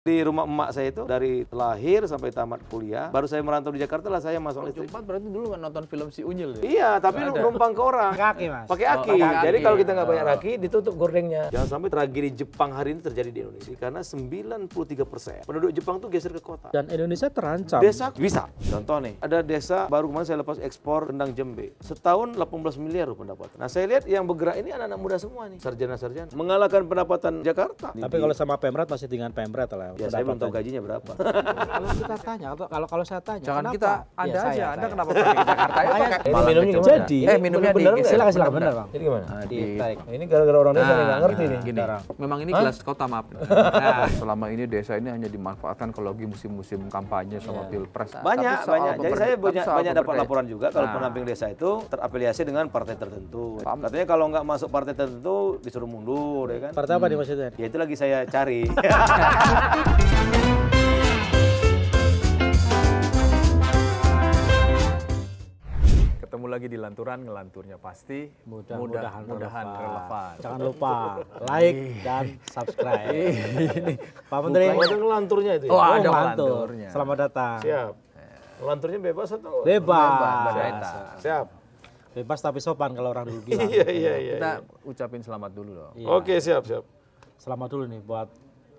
Di rumah emak saya itu dari lahir sampai tamat kuliah, baru saya merantau di Jakarta lah saya masuk listrik. Jumpat berarti dulu nonton film Si Unyil ya? Iya, tapi numpang ke orang. Pakai aki, Mas. Pakai aki. Jadi kalau kita nggak bayar aki, ditutup gordengnya. Jangan sampai tragedi Jepang hari ini terjadi di Indonesia karena 93% penduduk Jepang tuh geser ke kota. Dan Indonesia terancam. Desa bisa. Contoh nih, ada desa baru kemarin saya lepas ekspor rendang Jembe. Setahun 18 miliar loh pendapatan. Nah, saya lihat yang bergerak ini anak-anak muda semua nih, sarjana-sarjana. Mengalahkan pendapatan Jakarta. Tapi kalau sama Pemret masih dengan Pemret lah. Ya saya belum tahu gajinya berapa. Kalau kita tanya, atau kalau saya tanya, Jangan kenapa? kita, Anda Ya, aja, saya. Anda kenapa pergi ke Jakarta ya pakai Ini malah minumnya kecil. gimana? Jadi, minumnya bener-bener di nggak? silakan bener Bang. Jadi gimana? Ditarik. Ini gara-gara orang desa nih nggak ngerti nih. Gini, memang ini gelas kota maaf. Nah, selama ini desa ini hanya dimanfaatkan kalau lagi musim-musim kampanye sama pilpres. Banyak, Tapi soal banyak. Jadi saya banyak dapat pemberdayaan. laporan juga kalau Nah. pendamping desa itu terafiliasi dengan partai tertentu. Katanya kalau nggak masuk partai tertentu disuruh mundur, ya kan? Partai apa nih maksudnya? Ya itu lagi saya cari. Ketemu lagi di Lanturan, ngelanturnya pasti Mudah-mudahan relevan. Jangan lupa like dan subscribe. Ini Pak Menteri. Ada ngelanturnya itu ya? Oh, ada ngelantur. ngelanturnya. Selamat datang. Siap. Ngelanturnya bebas atau? Bebas. Siap. Bebas tapi sopan kalau orang dulu bilang. Iya. Kita ucapin selamat dulu dong. Iya. Oke, siap. Selamat dulu nih buat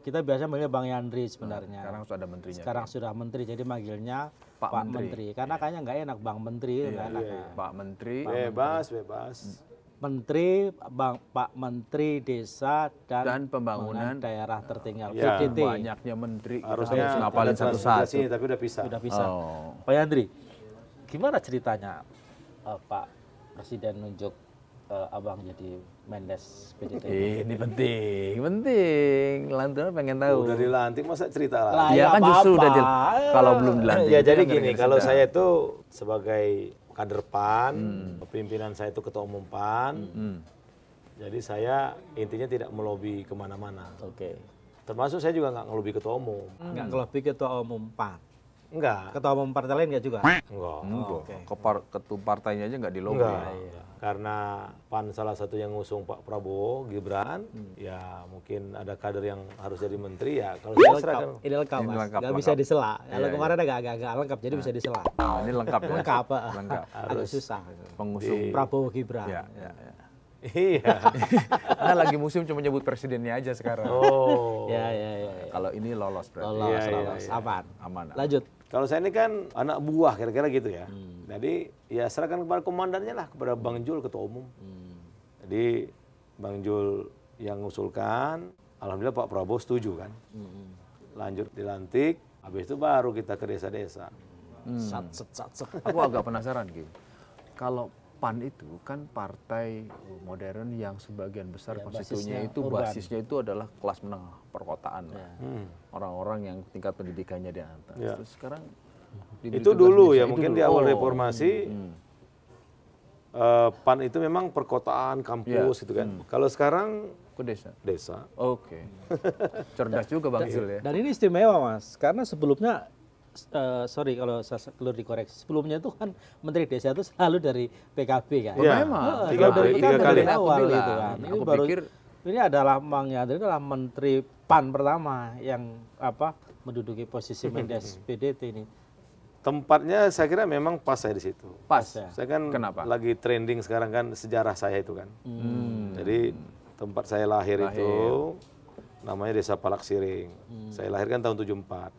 kita biasanya manggilnya Bang Yandri sebenarnya. Sekarang sudah ada menterinya. Sekarang sudah menteri, jadi manggilnya Pak Pak Menteri. Menteri. Karena kayaknya nggak enak Bang Menteri, nggak enak. Pak Menteri. Bebas. Menteri, Pak Menteri Desa Dan Pembangunan Daerah Tertinggal Ya. PDT. Banyaknya menteri. Harusnya kita ngapalin ada satu-satu. transmigrasi, tapi udah pisah. Sudah bisa. Oh. Pak Yandri, gimana ceritanya Pak Presiden nunjuk Abang jadi Mendes PDT? Ini penting. Lanturan pengen tahu. Udah dilantik masa cerita Lah, lah. Iya ya kan justru udah apa-apa. kalau belum dilantik. Ya jadi itu gini, yang kalau sedang. saya itu sebagai kader PAN, pimpinan saya itu ketua umum PAN, jadi saya intinya tidak melobi kemana-mana. Oke. Termasuk saya juga nggak ngelobi ketua umum. Nggak ngelobi ketua umum PAN. Enggak. Ketua umum partai lain nggak juga? Enggak. Ketum partainya aja nggak di lobby. Enggak. Karena PAN salah satu yang ngusung Pak Prabowo, Gibran, ya mungkin ada kader yang harus jadi menteri ya. Kalau saya serahkan. Ini lengkap, Ini Mas. lengkap, Nggak bisa lengkap. disela. Kalau Iya, kemarin agak lengkap, jadi bisa disela. Nah, ini lengkap ya. Lengkap, Lengkap. agak susah. Pengusung. Prabowo Gibran. Ya. Iya. Karena lagi musim cuma nyebut presidennya aja sekarang. Oh. Ya. Kalau ini lolos berarti. Lolos, Iya, lolos. iya. Aman. Aman. Lanjut. Kalau saya ini kan anak buah kira-kira gitu ya. Jadi ya serahkan kepada komandannya lah, kepada Bang Jul ketua umum. Jadi Bang Jul yang ngusulkan, alhamdulillah Pak Prabowo setuju kan. Lanjut dilantik, habis itu baru kita ke desa-desa. Sat. Aku agak penasaran gitu. Kalau PAN itu kan partai modern yang sebagian besar Ya, konstituennya basisnya itu urban. basisnya itu adalah kelas menengah perkotaan lah. Orang-orang yang tingkat pendidikannya di atas. Ya. Terus sekarang Itu dulu ya, itu mungkin dulu. di awal Oh. reformasi PAN itu memang perkotaan, kampus gitu kan. Kalau sekarang ke desa. desa. Oke. Cerdas juga Bang Zul ya. Dan ini istimewa, Mas. Karena sebelumnya sorry kalau saya perlu dikoreksi. Sebelumnya itu kan Menteri Desa itu selalu dari PKB kan. Iya, Memang. tiga Dari kali. dari Aku awal bilang. gitu kan. Ini Aku baru pikir- ini adalah Bang Yandri adalah Menteri PAN pertama yang menduduki posisi Mendes PDT ini. Tempatnya saya kira memang pas saya di situ. Pas. ya. Saya kan Kenapa? lagi trending sekarang kan sejarah saya itu kan. Jadi tempat saya lahir itu namanya Desa Palak Siring. Saya lahir kan tahun 74.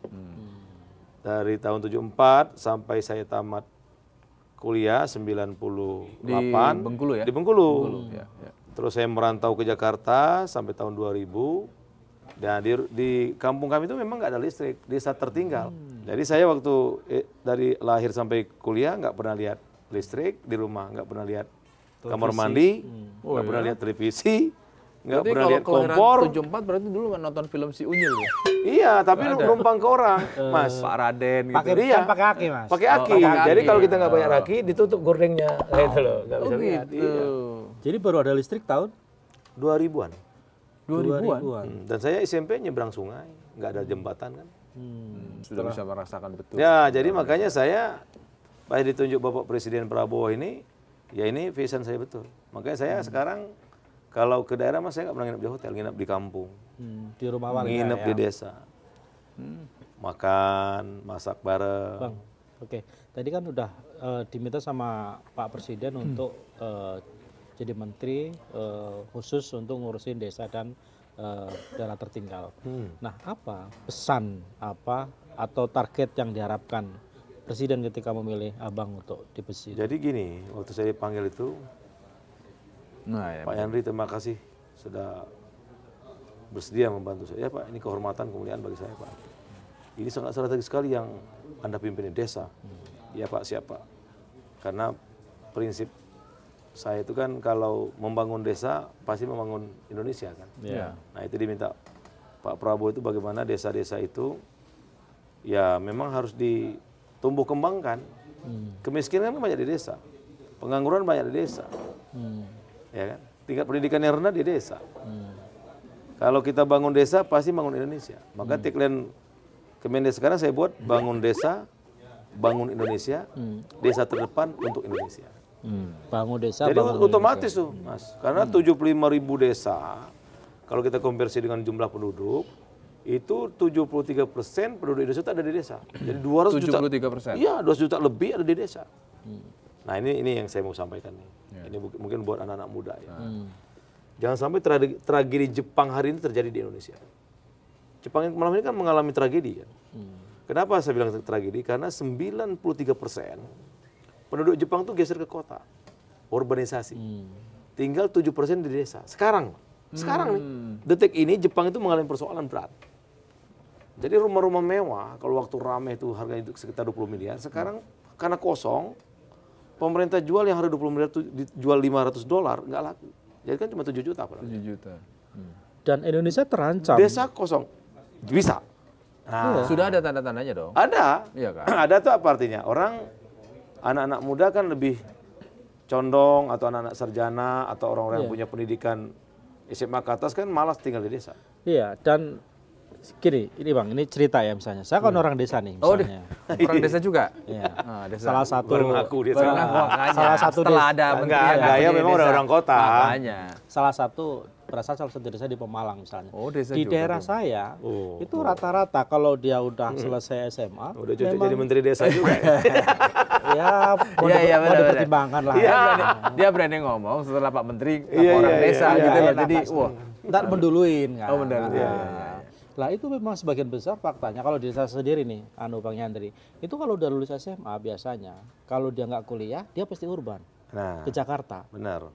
Dari tahun 74 sampai saya tamat kuliah 98 Di Bengkulu ya? Di Bengkulu. Ya, ya. Terus saya merantau ke Jakarta sampai tahun 2000. Dan di kampung kami itu memang nggak ada listrik, desa tertinggal. Jadi saya waktu dari lahir sampai kuliah nggak pernah lihat listrik di rumah, nggak pernah lihat kamar mandi, nggak pernah lihat televisi, nggak Berarti pernah kalau lihat kelahiran kompor. 74 berarti dulu nonton film Si Unyil ya? Iya, tapi numpang ke orang, Mas. Pak Raden gitu. Pakai Iya. kan pakai aki, Mas. Pakai aki. pakai aki. Jadi kalau kita nggak bayar aki, ditutup gordengnya, gitu loh, nggak bisa lihat. Gitu. Iya. Jadi baru ada listrik tahun 2000-an. 2000-an. Dan saya SMP nyebrang sungai, nggak ada jembatan kan. Sudah bisa merasakan betul. Ya, jadi makanya saya pas ditunjuk Bapak Presiden Prabowo ini, ya ini vision saya betul. Makanya saya sekarang kalau ke daerah mas saya nggak pernah nginep di hotel, nginep di kampung, di rumah warga. nginep ya. di desa. Makan, masak bareng. Bang, oke. Tadi kan udah diminta sama Pak Presiden untuk jadi menteri khusus untuk ngurusin desa dan daerah tertinggal. Nah, apa pesan apa atau target yang diharapkan Presiden ketika memilih Abang untuk di besi? Jadi gini, waktu saya dipanggil itu, Nah, ya. Pak Yandri terima kasih sudah bersedia membantu saya. Ya Pak, ini kehormatan, kemuliaan bagi saya Pak. Ini sangat strategis sekali yang Anda pimpin di desa. Ya Pak, siapa? Karena prinsip saya itu kan kalau membangun desa pasti membangun Indonesia kan. Ya. Nah itu diminta Pak Prabowo itu bagaimana desa-desa itu ya memang harus ditumbuh kembangkan. Kemiskinan kan banyak di desa, pengangguran banyak di desa, ya kan. Tingkat pendidikan yang rendah di desa. Kalau kita bangun desa pasti bangun Indonesia. Maka tagline Kemendes sekarang saya buat bangun desa, bangun Indonesia, desa terdepan untuk Indonesia. Bangun desa, Jadi bangun otomatis tuh Mas, karena 75.000 desa, kalau kita konversi dengan jumlah penduduk, itu 73% penduduk Indonesia itu ada di desa. Jadi 200 juta. 73%. Iya, 200 juta lebih ada di desa. Nah ini yang saya mau sampaikan nih. Ini mungkin buat anak-anak muda ya. Jangan sampai tragedi Jepang hari ini terjadi di Indonesia. Jepang malam ini kan mengalami tragedi kan. Kenapa saya bilang tragedi? Karena 93% penduduk Jepang tuh geser ke kota, urbanisasi. Tinggal 7% di desa. Sekarang nih, detik ini Jepang itu mengalami persoalan berat. Jadi rumah-rumah mewah, kalau waktu ramai itu harganya itu sekitar 20 miliar. Sekarang karena kosong, pemerintah jual yang harga 20 miliar itu dijual $500, nggak laku. Jadi kan cuma 7 juta. 7 juta. Dan Indonesia terancam. Desa kosong, bisa. Nah, Sudah ada tanda-tandanya dong. ada. Iya kan? Ada tuh apa artinya? Orang, anak-anak muda kan lebih condong atau anak-anak sarjana atau orang-orang yang punya pendidikan SMA ke atas kan malas tinggal di desa. Iya, dan gini, ini Bang, ini cerita ya misalnya. Saya kan orang desa nih Oh, misalnya. orang desa juga. Iya. Ah, desa. Salah satu Baru ngaku dia Baru salah. ngaku, makanya. salah satu Setelah desa- ada menteri yang Enggak, ngaku ya jadi memang desa. orang kota. Makanya. salah satu berasal salah satu desa di Pemalang misalnya. Oh, desa di juga daerah dong. saya Oh. itu rata-rata kalau dia udah selesai SMA, Udah cocok memang jadi menteri desa juga. ya mau, Iya, iya, mau benar-benar. dipertimbangkan lah. Dia berani ngomong setelah Pak Menteri Iya, orang iya, desa iya, gitu iya, loh. Jadi, enak, wah. Ntar menduluin kan. Oh, menduluin, iya, Nah, lah itu memang sebagian besar faktanya kalau di desa sendiri nih, Bang Yandri, itu kalau udah lulus SMA biasanya, kalau dia nggak kuliah, dia pasti urban Nah, ke Jakarta. benar.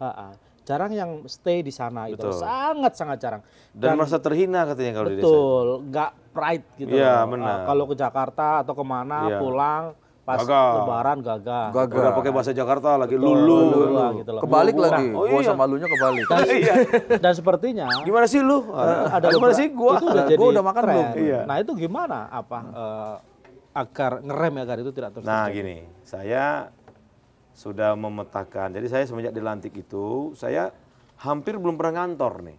Jarang yang stay di sana itu, Betul. sangat jarang. Dan merasa terhina katanya kalau di desa. Betul, nggak pride gitu. Iya, loh. benar. Kalau ke Jakarta atau kemana Iya. pulang pas Gagah. Lebaran gagah. Udah pakai bahasa Jakarta lagi Lulu lulu. lah gitu loh. Kebalik Nah, lagi. oh Gua iya. sama lunya kebalik. dan sepertinya Gimana sih lu? Gimana sih gua? itu udah jadi Gua udah makan tren. belum? Iya. Nah itu gimana agar ngerem agar itu tidak terus Nah terjadi? gini, saya sudah memetakan. Jadi saya semenjak dilantik itu, saya hampir belum pernah ngantor nih.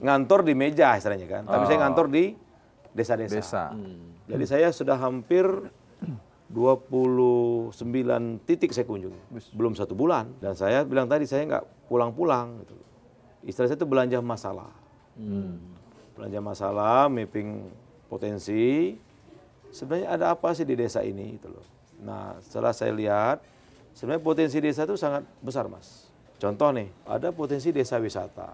Ngantor di meja istilahnya kan. Tapi saya ngantor di desa-desa. Desa. Jadi saya sudah hampir 29 titik saya kunjungi. Belum 1 bulan. Dan saya bilang tadi saya nggak pulang-pulang. Gitu. Istilah saya itu belanja masalah. Belanja masalah, mapping potensi. Sebenarnya ada apa sih di desa ini? Gitu loh. Nah setelah saya lihat, sebenarnya potensi desa itu sangat besar Mas. Contoh nih, ada potensi desa wisata.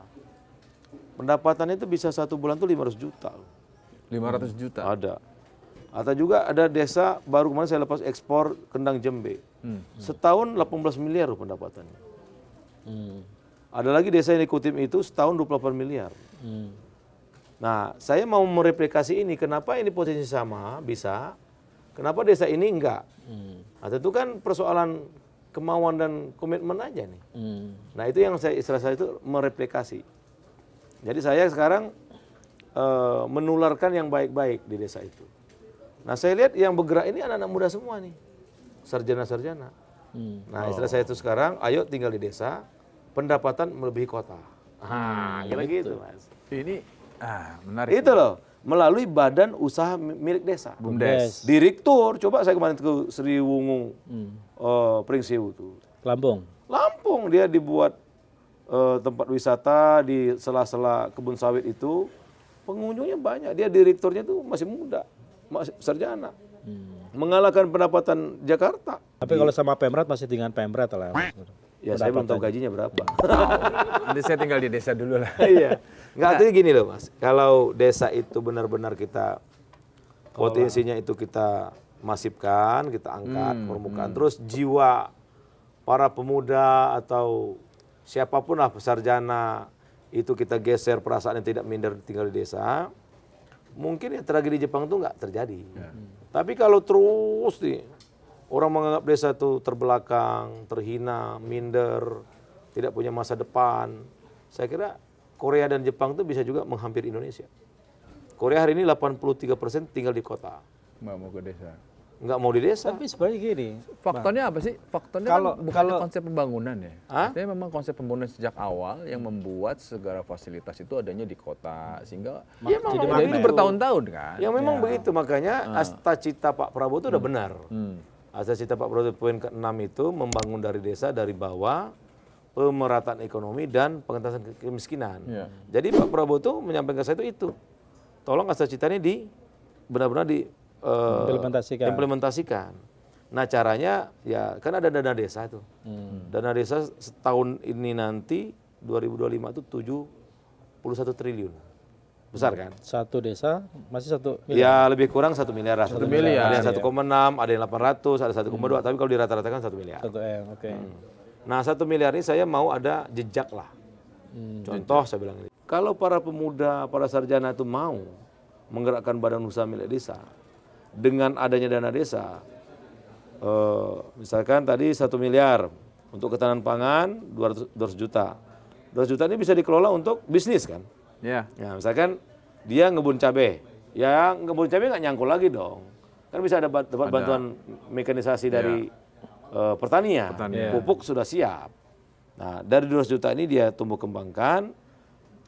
Pendapatannya itu bisa 1 bulan tuh 500 juta. 500 juta. Ada. Atau juga ada desa baru kemarin saya lepas ekspor kendang jembe. Setahun 18 miliar loh pendapatannya. Ada lagi desa yang ikutin itu setahun 28 miliar. Nah, saya mau mereplikasi ini. Kenapa ini potensi sama bisa? Kenapa desa ini enggak? Nah, tentu kan persoalan kemauan dan komitmen aja nih. Nah, itu yang istilah saya itu mereplikasi. Jadi saya sekarang menularkan yang baik-baik di desa itu. Nah, saya lihat yang bergerak ini anak-anak muda semua nih. Sarjana-sarjana. Nah, istilah saya itu sekarang, ayo tinggal di desa, pendapatan melebihi kota. Gitu, Mas. Ini menarik. Itu loh, melalui badan usaha milik desa. BUMDes. Direktur, coba saya kemarin ke Sriwungu, Pringsiu tuh. Lampung dia dibuat tempat wisata di sela-sela kebun sawit itu, pengunjungnya banyak. Dia direkturnya tuh masih muda. sarjana. Mengalahkan pendapatan Jakarta. Tapi kalau sama Pemret masih dengan Pemret lah. Ya saya belum tahu gajinya berapa. Nanti saya tinggal di desa dulu lah. Iya. Nggak, tapi gini loh Mas. Kalau desa itu benar-benar kita potensinya itu kita masifkan, kita angkat ke permukaan. Terus jiwa para pemuda atau siapapun lah sarjana itu kita geser perasaan yang tidak minder tinggal di desa. Mungkin ya tragedi Jepang itu nggak terjadi. Tapi kalau terus nih orang menganggap desa itu terbelakang, terhina, minder, tidak punya masa depan. Saya kira Korea dan Jepang itu bisa juga menghampiri Indonesia. Korea hari ini 83% tinggal di kota. Nggak mau ke desa. Nggak mau di desa. Tapi sebenarnya gini. Faktornya apa sih? Faktornya bukan konsep pembangunan ya. Artinya memang konsep pembangunan sejak awal yang membuat segala fasilitas itu adanya di kota. Sehingga jadi itu bertahun-tahun kan. Ya memang begitu, makanya asta cita Pak Prabowo itu udah benar. Asal cita Pak Prabowo poin ke-6 itu membangun dari desa dari bawah, pemerataan ekonomi dan pengentasan kemiskinan. Jadi Pak Prabowo itu menyampaikan ke saya itu. Tolong asal citanya benar-benar implementasikan. Nah caranya ya kan ada dana desa itu. Dana desa setahun ini nanti 2025 itu 71 triliun. Besar kan? Satu desa masih 1 miliar. Ya lebih kurang 1 miliar lah. 1 miliar. Ada yang 1,6, ada yang 800, ada 1,2, tapi kalau dirata-ratakan 1 miliar. 1 M, oke. Nah 1 miliar ini saya mau ada jejak lah. Contoh saya bilang ini. Kalau para pemuda, para sarjana itu mau menggerakkan badan usaha milik desa, dengan adanya dana desa, misalkan tadi 1 miliar untuk ketahanan pangan 200 juta. 200 juta ini bisa dikelola untuk bisnis kan? Ya, misalkan dia ngebun cabai, ya ngebun cabai nggak nyangkul lagi dong. Kan bisa ada bantuan mekanisasi dari pertanian, pupuk sudah siap. Nah dari 200 juta ini dia tumbuh kembangkan,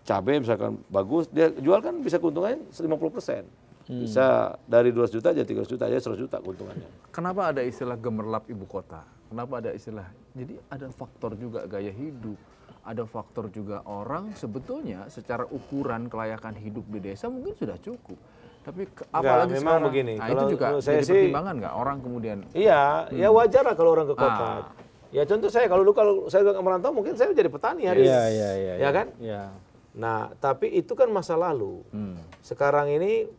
cabai misalkan bagus, dia jual kan bisa keuntungannya 50%. Bisa dari 200 juta jadi 300 juta, aja 100 juta keuntungannya. Kenapa ada istilah gemerlap ibu kota? Kenapa ada istilah? Jadi ada faktor juga gaya hidup. Ada faktor juga orang sebetulnya secara ukuran kelayakan hidup di desa mungkin sudah cukup. Tapi apalagi memang sekarang, begini. Nah, Kalau itu juga saya jadi pertimbangan nggak orang kemudian? Iya, ya wajar lah kalau orang ke kota. Ya contoh saya kalau saya nggak merantau mungkin saya jadi petani hari ini. Iya. Ya kan? Iya. Nah, tapi itu kan masa lalu. Sekarang ini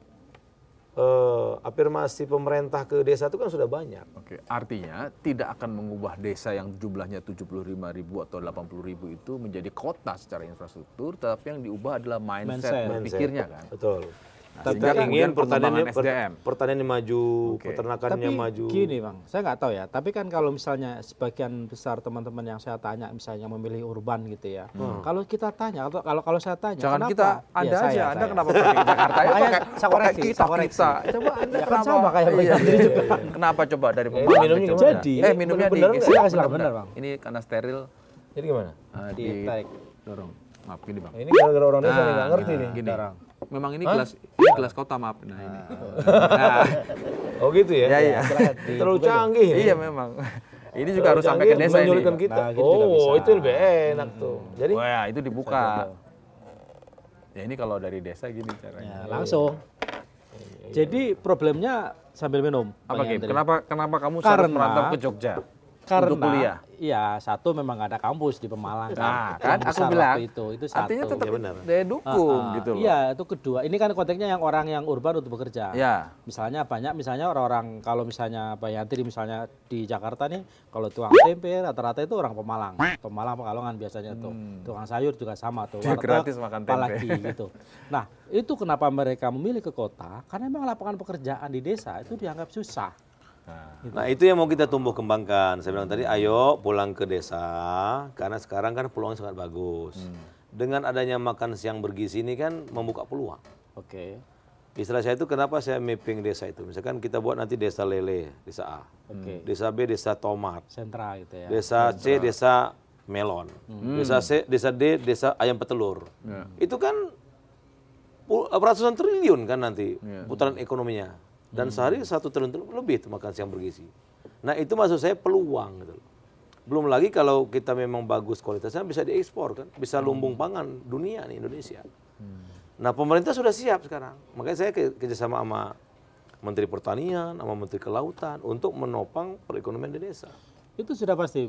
afirmasi pemerintah ke desa itu kan sudah banyak. Oke, artinya tidak akan mengubah desa yang jumlahnya 75.000 atau 80.000 itu menjadi kota secara infrastruktur, tapi yang diubah adalah mindset berpikirnya kan. Betul. Nah, kita ingin pertaniannya maju, Oke. peternakannya maju. Tapi gini Bang, saya nggak tahu ya. Tapi kan kalau misalnya sebagian besar teman-teman yang saya tanya, misalnya memilih urban gitu ya. Kalau kita tanya, kalau saya tanya, Jangan kenapa? kita, Anda Ya, aja, saya. Anda kenapa pergi ke Jakarta? Ya, Makanya pakai saya koreksi. kita. Coba Anda Ya kan kenapa? sama kayak Iya. Bang juga. Kenapa coba dari Pemalang minumnya ke Jogja? Jadi, minumnya bener di nggak? Silakan, bener, Bang. Ini karena steril. Jadi gimana? Di tarik. Dorong. Maaf gini Bang. Ini gara-gara orang desa nggak ngerti nih. Gini. Dorong. Memang ini gelas kota maaf. Nah ini. Nah, Oh gitu ya? iya. Terlalu canggih. Iya memang. Ini juga harus sampai ke desa ini. Menyulitkan kita. Nah, gitu juga bisa. Itu lebih enak tuh. Jadi Wah, itu dibuka. Ya ini kalau dari desa gini caranya. Ya, langsung. Jadi problemnya sambil minum. Apa Bang Kim? Yandri. Kenapa kamu harus merantau ke Jogja? Untuk kuliah? Iya, satu memang nggak ada kampus di Pemalang Nah, kan. kan Yang aku besar bilang. waktu itu satu. Artinya tetap Ya, benar. daya dukung gitu loh. Iya, itu kedua. Ini kan konteksnya yang orang yang urban untuk bekerja. Ya. Misalnya orang-orang kalau misalnya Pak Yandri misalnya di Jakarta nih, kalau tukang tempe rata-rata itu orang Pemalang. Pemalang Pekalongan biasanya tuh. Tukang sayur juga sama tuh. Dia Warteg gratis makan tempe. apalagi gitu. Nah, itu kenapa mereka memilih ke kota? Karena memang lapangan pekerjaan di desa itu dianggap susah. Nah itu yang mau kita tumbuh kembangkan. Saya bilang tadi, ayo pulang ke desa, karena sekarang kan peluangnya sangat bagus. Dengan adanya makan siang bergizi ini kan membuka peluang. Oke. Istilah saya itu kenapa saya mapping desa itu. Misalkan kita buat nanti desa lele, desa A. Desa B, desa tomat. Sentra gitu ya. Desa C, desa melon. Desa C, desa D, desa ayam petelur. Itu kan ratusan triliun kan nanti putaran ekonominya. Dan sehari 1 triliun lebih itu makan siang bergizi. Nah itu maksud saya peluang gitu loh. Belum lagi kalau kita memang bagus kualitasnya bisa diekspor kan. Bisa lumbung pangan dunia nih Indonesia. Nah pemerintah sudah siap sekarang. Makanya saya kerjasama sama Menteri Pertanian, sama Menteri Kelautan untuk menopang perekonomian di desa. Itu sudah pasti,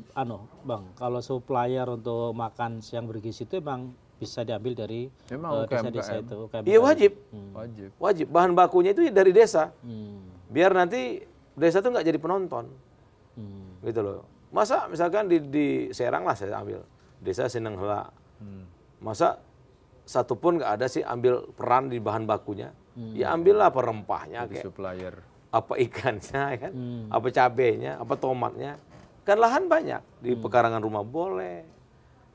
Bang, kalau supplier untuk makan siang bergizi itu emang bisa diambil dari Memang desa-desa UKM. itu. UKM. Iya wajib, Wajib. wajib. Bahan bakunya itu dari desa. Hmm. Biar nanti desa tuh nggak jadi penonton, gitu loh. Masa misalkan di Serang lah saya ambil, desa Seneng Hela. Masa satu pun nggak ada sih ambil peran di bahan bakunya. Ya ambillah apa rempahnya, Jadi kayak supplier. apa ikannya, kan, apa cabenya, apa tomatnya. Kan lahan banyak di pekarangan rumah boleh,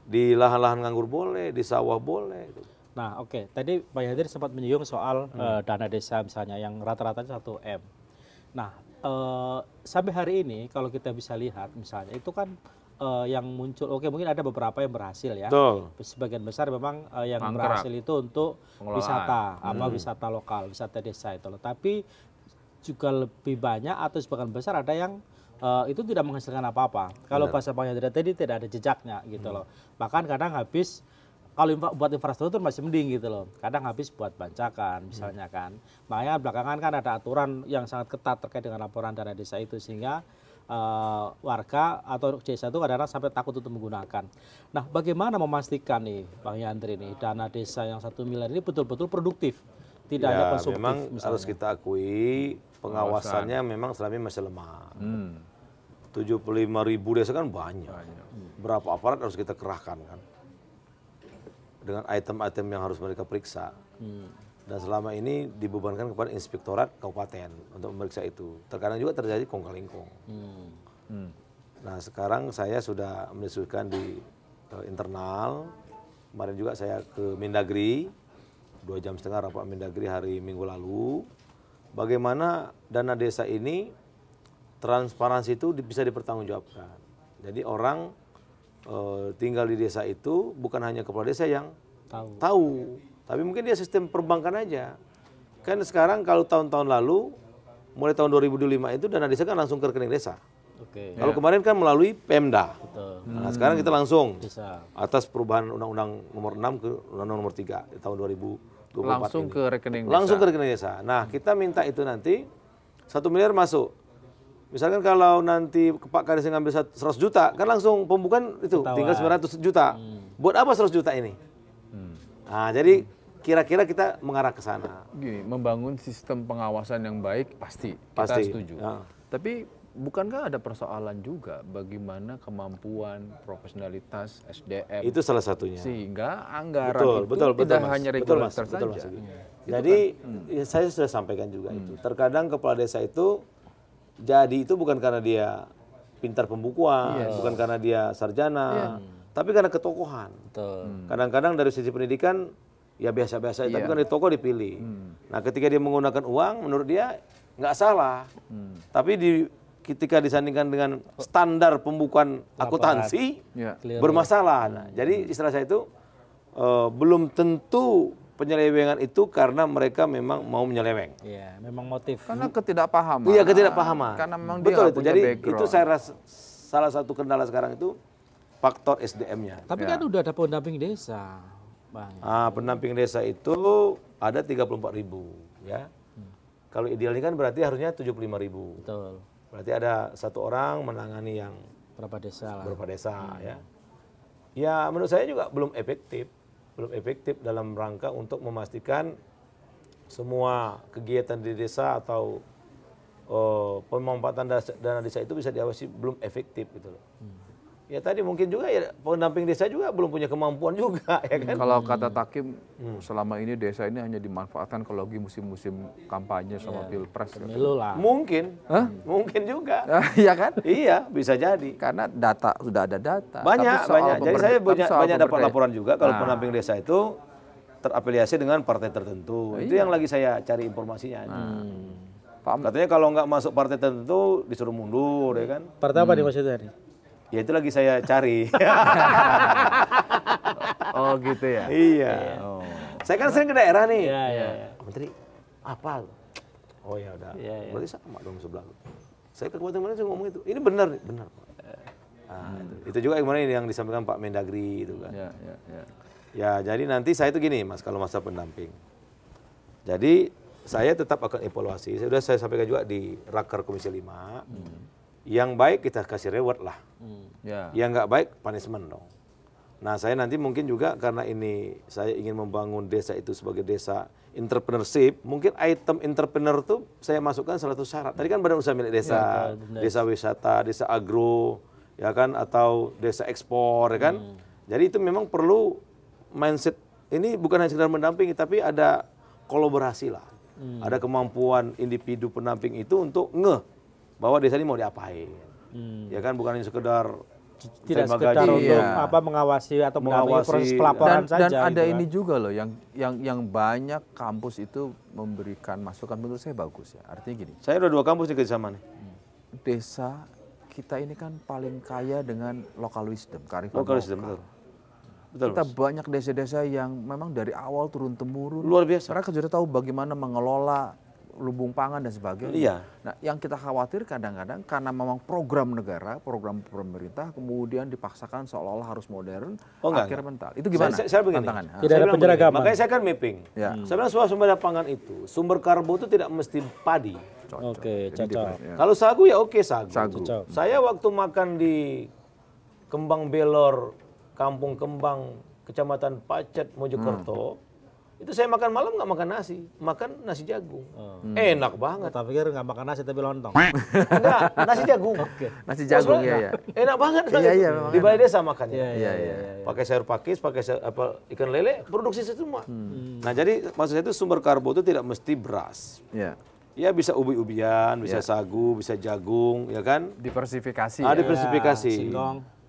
di lahan-lahan nganggur boleh, di sawah boleh. Gitu. Nah, oke. Tadi Pak Yadri sempat menyinggung soal dana desa misalnya yang rata-rata 1 M. Nah, sampai hari ini kalau kita bisa lihat misalnya itu kan yang muncul, oke mungkin ada beberapa yang berhasil ya. Betul. Sebagian besar memang yang Mangkrak. berhasil itu untuk Pengelolaan. wisata, wisata lokal, wisata desa itu loh. Tapi juga lebih banyak atau sebagian besar ada yang itu tidak menghasilkan apa-apa. Kalau bahasa Pak Yadri tadi tidak ada jejaknya gitu loh. Bahkan kadang habis, kalau buat infrastruktur masih mending gitu loh. Kadang habis buat bancakan misalnya kan. Makanya belakangan kan ada aturan yang sangat ketat terkait dengan laporan dana desa itu sehingga warga atau desa itu kadang-kadang sampai takut untuk menggunakan. Nah, bagaimana memastikan nih Bang Yandri nih dana desa yang 1 miliar ini betul-betul produktif, tidak hanya konsumtif memang misalnya. harus kita akui pengawasannya memang selama ini masih lemah. 75.000 desa kan banyak. Berapa aparat harus kita kerahkan kan? Dengan item-item yang harus mereka periksa. Dan selama ini dibebankan kepada inspektorat kabupaten untuk memeriksa itu. Terkadang juga terjadi kongkal-ingkong. Nah sekarang saya sudah mendiskusikan di internal. Kemarin juga saya ke Mendagri, 2,5 jam rapat Mendagri hari Minggu lalu. Bagaimana dana desa ini transparansi itu bisa dipertanggungjawabkan. Jadi orang tinggal di desa itu bukan hanya kepala desa yang tahu, tapi mungkin dia sistem perbankan aja. Kan sekarang kalau tahun-tahun lalu, mulai tahun 2025 itu dana desa kan langsung ke rekening desa. Oke. Kalau kemarin kan melalui Pemda. Betul. Nah sekarang kita langsung Bisa. atas perubahan Undang-Undang Nomor 6 ke Undang-Undang Nomor 3 di tahun 2024 Langsung ini. ke rekening desa. Langsung ke rekening desa. Nah kita minta itu nanti 1 miliar masuk. Misalkan kalau nanti Pak Kades ngambil 100 juta, kan langsung pembukaan itu tinggal 900 juta. Buat apa 100 juta ini? Nah, jadi kira-kira kita mengarah ke sana. Gini, membangun sistem pengawasan yang baik pasti, Pasti, kita setuju. ya. Tapi bukankah ada persoalan juga bagaimana kemampuan, profesionalitas, SDM Itu salah satunya. sehingga anggaran itu tidak Mas. hanya Betul, regulator Mas. Betul, saja. Mas. Jadi ya, saya sudah sampaikan juga itu. Terkadang kepala desa itu jadi itu bukan karena dia pintar pembukuan, bukan karena dia sarjana, tapi karena ketokohan. Betul. Kadang-kadang dari sisi pendidikan ya biasa-biasa, tapi kan di tokoh dipilih. Nah ketika dia menggunakan uang, menurut dia nggak salah. Tapi ketika disandingkan dengan standar pembukuan akuntansi, Ya. bermasalah. Nah, jadi istilah saya itu belum tentu penyelewengan itu karena mereka memang mau menyeleweng. Iya, memang motif. Karena ketidakpahaman. Iya, ketidakpahaman. Karena memang dia betul nggak itu. punya Jadi background. itu saya rasa salah satu kendala sekarang itu faktor SDM-nya. Tapi kan udah ada pendamping desa, Bang. Pendamping desa itu ada 34.000 ya. Kalau idealnya kan berarti harusnya 75.000. Betul. Berarti ada 1 orang menangani yang Berapa desa lah. beberapa desa ya. Ya menurut saya juga belum efektif dalam rangka untuk memastikan semua kegiatan di desa atau pemanfaatan dana desa itu bisa diawasi, belum efektif gitu loh. Ya tadi mungkin juga ya pendamping desa juga belum punya kemampuan juga ya kan. Kalau kata Takim, selama ini desa ini hanya dimanfaatkan kalau lagi musim-musim kampanye sama pilpres. Pemilu lah. Mungkin juga. Iya kan? Iya bisa jadi. Karena data sudah ada data. Banyak. Jadi saya banyak dapat pemberdayaan. laporan juga kalau pendamping desa itu terafiliasi dengan partai tertentu. Itu yang lagi saya cari informasinya. Katanya kalau nggak masuk partai tertentu disuruh mundur ya kan. Partai apa nih maksudnya nih? Ya itu lagi saya cari. Oh gitu ya? Iya. Oh. Saya kan sering ke daerah nih. Iya. Menteri, apa? Oh ya udah. Iya. Berarti sama dong sebelah. Saya ke kabupaten mana saya ngomong itu. Ini benar nih, benar. Nah, itu juga kemarin yang disampaikan Pak Mendagri itu kan. Ya. Ya, jadi nanti saya itu gini Mas, kalau masa pendamping. Jadi saya tetap akan evaluasi. Sudah saya sampaikan juga di Raker Komisi 5. Yang baik kita kasih reward lah. Ya. Yang nggak baik punishment dong. Nah saya nanti mungkin juga karena ini saya ingin membangun desa itu sebagai desa entrepreneurship, mungkin item entrepreneur itu saya masukkan salah satu syarat. Tadi kan badan usaha milik desa, desa wisata, desa agro, ya kan, atau desa ekspor, ya kan. Jadi itu memang perlu mindset, ini bukan hanya sekedar mendampingi, tapi ada kolaborasi lah. Ada kemampuan individu pendamping itu untuk ngeh bahwa desa ini mau diapain. Ya kan, bukan hanya sekedar Tidak terima sekedar gaji. untuk Iya. mengawasi atau mendampingi Mengawasi. proses pelaporan saja. Dan ada gitu kan. ini juga loh yang banyak kampus itu memberikan masukan, menurut saya bagus ya. Artinya gini, Saya udah 2 kampus nih kerjasama nih. desa kita ini kan paling kaya dengan local wisdom, kearifan Lokal sistem, lokal. betul. Betul, Kita Mas. banyak desa-desa yang memang dari awal turun temurun. Luar biasa. Mereka sudah tahu bagaimana mengelola lumbung pangan dan sebagainya. Iya. Nah, yang kita khawatir kadang-kadang karena memang program negara, program pemerintah, kemudian dipaksakan seolah-olah harus modern, Oh, enggak, akhirnya mental. Itu gimana Saya begini. tantangannya? Tidak ada Saya bilang begini, penyeragaman. makanya saya kan mapping. Ya. Saya bilang swasembada pangan itu, sumber karbo itu tidak mesti padi. Oke, Jadi cocok. ya. Kalau sagu ya oke sagu. Cocok. Saya waktu makan di Kembang Belor, Kampung Kembang, Kecamatan Pacet, Mojokerto, itu saya makan malam nggak makan nasi, makan nasi jagung. Enak banget. Tak pikir nggak makan nasi tapi lontong. Enggak, nasi jagung. Nasi jagung Maksudnya, ya. Enak banget. Iya, iya, memang Di balai desa makannya. Iya. Pakai sayur pakis, pakai ikan lele, produksi semua. Nah jadi maksud saya itu sumber karbo itu tidak mesti beras. Ya. Ya bisa ubi-ubian, bisa sagu, bisa jagung, ya kan? Diversifikasi. Ada Ya. diversifikasi.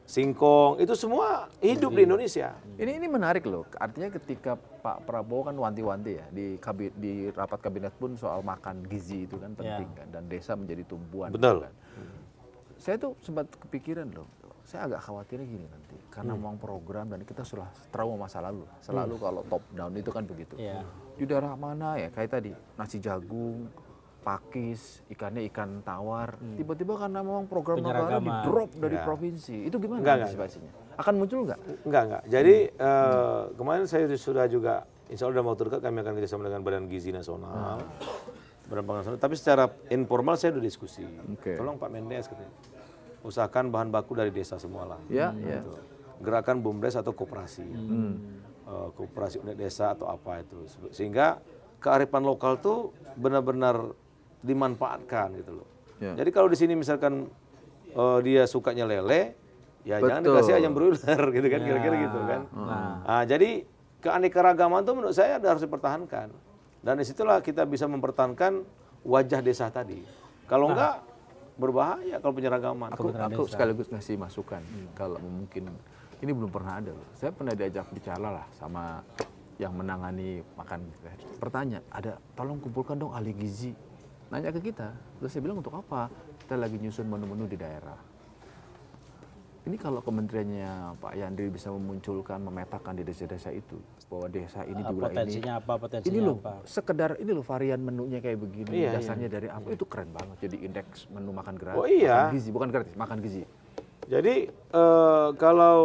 Singkong, itu semua hidup di Indonesia. Ini menarik loh. Artinya ketika Pak Prabowo kan wanti-wanti ya di rapat kabinet pun soal makan gizi itu kan penting kan, dan desa menjadi tumpuan. Betul. Gitu kan. Saya tuh sempat kepikiran loh. Saya agak khawatirnya gini nanti karena memang program dan kita sudah trauma masa lalu. Selalu kalau top down itu kan begitu. Iya. Di daerah mana ya kayak tadi nasi jagung, pakis, ikannya ikan tawar. Tiba-tiba karena memang program negara di Penyeragaman. drop dari Ya. provinsi. Itu gimana Enggak. antisipasinya? Akan muncul nggak? Enggak. Jadi kemarin saya sudah juga, insya Allah dalam waktu dekat kami akan kerjasama dengan Badan Gizi Nasional, Badan Pangan Nasional. Tapi secara informal saya sudah diskusi. Oke. Tolong Pak Mendes katanya, usahakan bahan baku dari desa semua lah. Ya, ya. Gitu. Gerakan BUMDes atau koperasi, koperasi unit desa atau apa itu, sehingga kearifan lokal tuh benar-benar dimanfaatkan gitu loh. Ya. Jadi kalau di sini misalkan dia sukanya lele, ya jangan Betul. dikasih ayam broiler gitu kan, kira-kira gitu kan. Nah, jadi keanekaragaman itu menurut saya harus dipertahankan. Dan disitulah kita bisa mempertahankan wajah desa tadi. Kalau enggak berbahaya kalau penyeragaman. Aku sekaligus ngasih masukan kalau mungkin ini belum pernah ada loh. Saya pernah diajak bicara lah sama yang menangani makan. Pertanyaan, tolong kumpulkan dong ahli gizi. Nanya ke kita, terus saya bilang untuk apa? Kita lagi nyusun menu-menu di daerah. Ini kalau kementeriannya Pak Yandri bisa memunculkan, memetakan di desa-desa itu bahwa desa ini di wilayah ini. Potensinya Ini loh, apa? sekedar ini loh varian menunya kayak begini, Iya, dasarnya dari apa, itu keren banget. Jadi indeks menu makan gratis, Oh iya. makan gizi, bukan gratis, makan gizi. Jadi kalau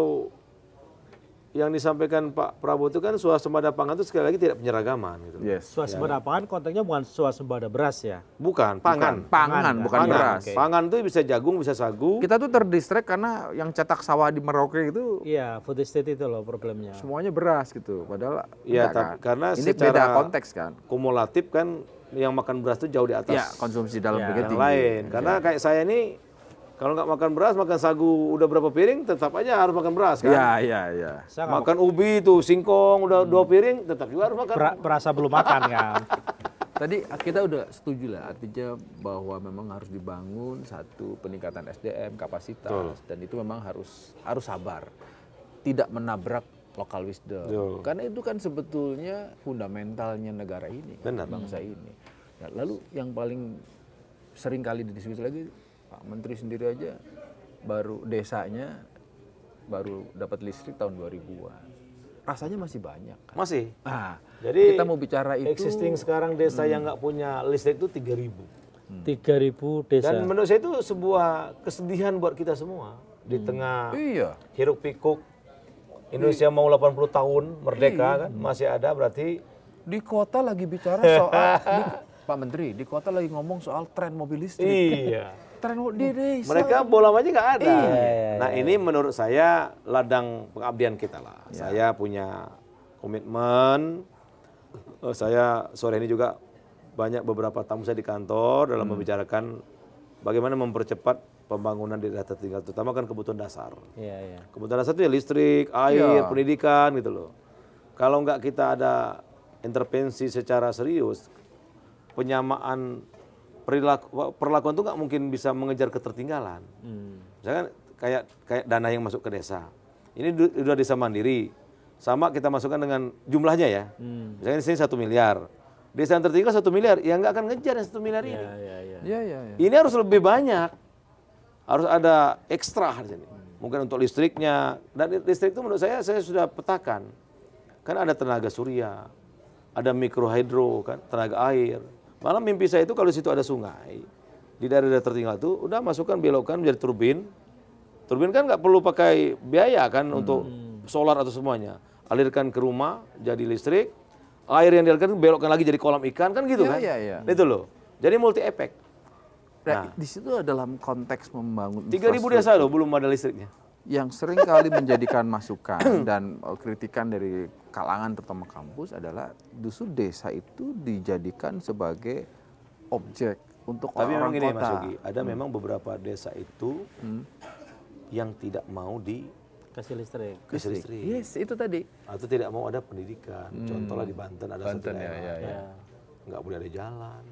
yang disampaikan Pak Prabowo itu kan swasembada pangan itu sekali lagi tidak penyeragaman gitu. Yes. Swasembada pangan konteksnya bukan swasembada beras ya. Bukan, pangan. Pangan, bukan Pangan. beras. Oke. Pangan itu bisa jagung, bisa sagu. Kita tuh terdistract karena yang cetak sawah di Merauke itu Iya, food estate itu loh problemnya. semuanya beras gitu. Padahal Iya, enggak kan. karena ini secara beda konteks kan. kumulatif kan yang makan beras itu jauh di atas Ya, konsumsi dalam Ya, negeri yang tinggi. lain. Karena kayak saya ini kalau nggak makan beras, makan sagu udah berapa piring, tetap aja harus makan beras kan. Iya. Saya nggak- Makan ubi tuh, singkong udah 2 piring, tetap juga harus makan. berasa belum makan kan. Tadi kita udah setuju lah, artinya bahwa memang harus dibangun satu peningkatan SDM, kapasitas, dan itu memang harus sabar, tidak menabrak local wisdom. Betul. Karena itu kan sebetulnya fundamentalnya negara ini, Benar. bangsa ini. Nah, lalu yang paling sering kali didiskusi lagi, Pak Menteri sendiri aja baru desanya baru dapat listrik tahun 2000-an. Rasanya masih banyak kan? Masih. Nah, Jadi kita mau bicara itu existing sekarang desa yang nggak punya listrik itu 3.000. 3.000 desa. Dan menurut saya itu sebuah kesedihan buat kita semua. Di tengah iya. hiruk pikuk Indonesia mau 80 tahun merdeka kan, masih ada berarti Di kota lagi bicara soal Pak Menteri, di kota lagi ngomong soal tren mobil listrik. Iya. Tren di desa. Mereka bola aja nggak ada. Iya. Nah ini menurut saya ladang pengabdian kita lah. Saya punya komitmen. Saya sore ini juga banyak beberapa tamu saya di kantor dalam membicarakan bagaimana mempercepat pembangunan di daerah tertinggal, terutama kan kebutuhan dasar. Iya. Kebutuhan dasar itu ya listrik, air, pendidikan gitu loh. Kalau nggak kita ada intervensi secara serius, penyamaan perlakuan itu nggak mungkin bisa mengejar ketertinggalan. Misalkan kayak dana yang masuk ke desa. Ini udah desa mandiri, sama kita masukkan dengan jumlahnya ya. Misalnya di sini 1 miliar. Desa yang tertinggal 1 miliar, ya nggak akan ngejar yang 1 miliar ini. Iya. Ini harus lebih banyak. Harus ada ekstra di sini. Mungkin untuk listriknya. Dan listrik itu menurut saya sudah petakan. Kan ada tenaga surya, ada mikrohidro, kan, tenaga air. Malah mimpi saya itu kalau di situ ada sungai, di daerah-daerah tertinggal itu, udah masukkan belokkan menjadi turbin. Turbin kan nggak perlu pakai biaya kan untuk solar atau semuanya. Alirkan ke rumah, jadi listrik. Air yang dialirkan belokkan lagi jadi kolam ikan, kan gitu kan? Iya. Itu loh. Jadi multi efek. Nah, di situ dalam konteks membangun 3.000 desa loh belum ada listriknya. Yang sering kali menjadikan masukan dan kritikan dari kalangan terutama kampus adalah justru desa itu dijadikan sebagai objek untuk Tapi memang orang-orang gini kota. Mas Yogi, ada memang beberapa desa itu yang tidak mau Kasih listrik. dikasih listrik. Yes, itu tadi. Atau tidak mau ada pendidikan. Contohlah di Banten ada satu Banten, daerah. ya. Nggak boleh ada jalan.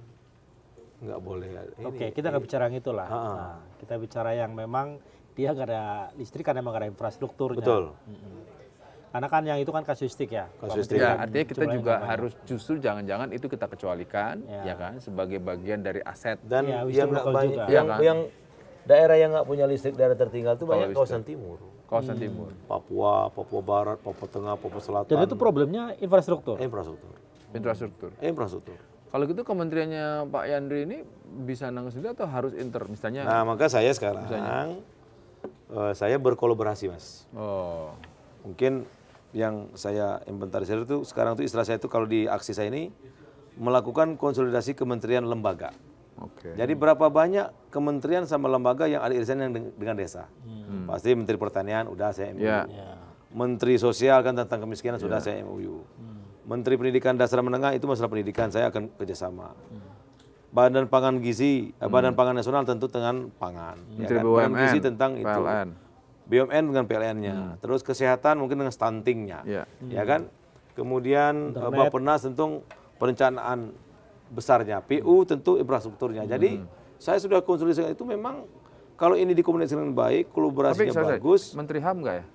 Nggak boleh ini. Oke, kita nggak bicara yang itulah. Nah, kita bicara yang memang dia nggak ada listrik karena memang nggak ada infrastrukturnya. Betul. Karena kan yang itu kan kasuistik ya. Kasuistik. Ya, artinya kita Jumlahnya juga nggak banyak. harus justru jangan-jangan itu kita kecualikan, Ya. ya kan, sebagai bagian dari aset. Dan Ya, yang wisdom nggak lokal banyak, juga. Iya kan? yang daerah yang nggak punya listrik, daerah tertinggal itu banyak Kalau kawasan timur. Kawasan timur. Papua, Papua Barat, Papua Tengah, Papua Selatan. Dan itu problemnya infrastruktur. Infrastruktur. Infrastruktur. Infrastruktur. Kalau gitu kementeriannya Pak Yandri ini bisa nanggung sendiri atau harus misalnya? Nah, maka saya sekarang saya berkolaborasi, Mas. Oh. Mungkin yang saya inventarisir itu sekarang itu istilah saya itu kalau di aksi saya ini melakukan konsolidasi kementerian lembaga. Oke. Jadi berapa banyak kementerian sama lembaga yang ada irisan yang dengan desa. Pasti Menteri Pertanian udah saya MOU. Ya. Menteri Sosial kan tentang kemiskinan sudah saya MOU. Menteri Pendidikan Dasar Menengah itu masalah pendidikan saya akan kerjasama. Badan Pangan Gizi, Badan Pangan Nasional tentu dengan pangan. Menteri Badan BUMN, Gizi tentang itu. PLN. BUMN dengan PLN-nya. Terus kesehatan mungkin dengan stunting-nya. Ya kan? Kemudian Bappenas tentu perencanaan besarnya. PU tentu infrastrukturnya. Jadi saya sudah konsolidasikan itu memang kalau ini dikomunikasikan dengan baik, kolaborasinya Tapi bagus. Menteri HAM nggak ya?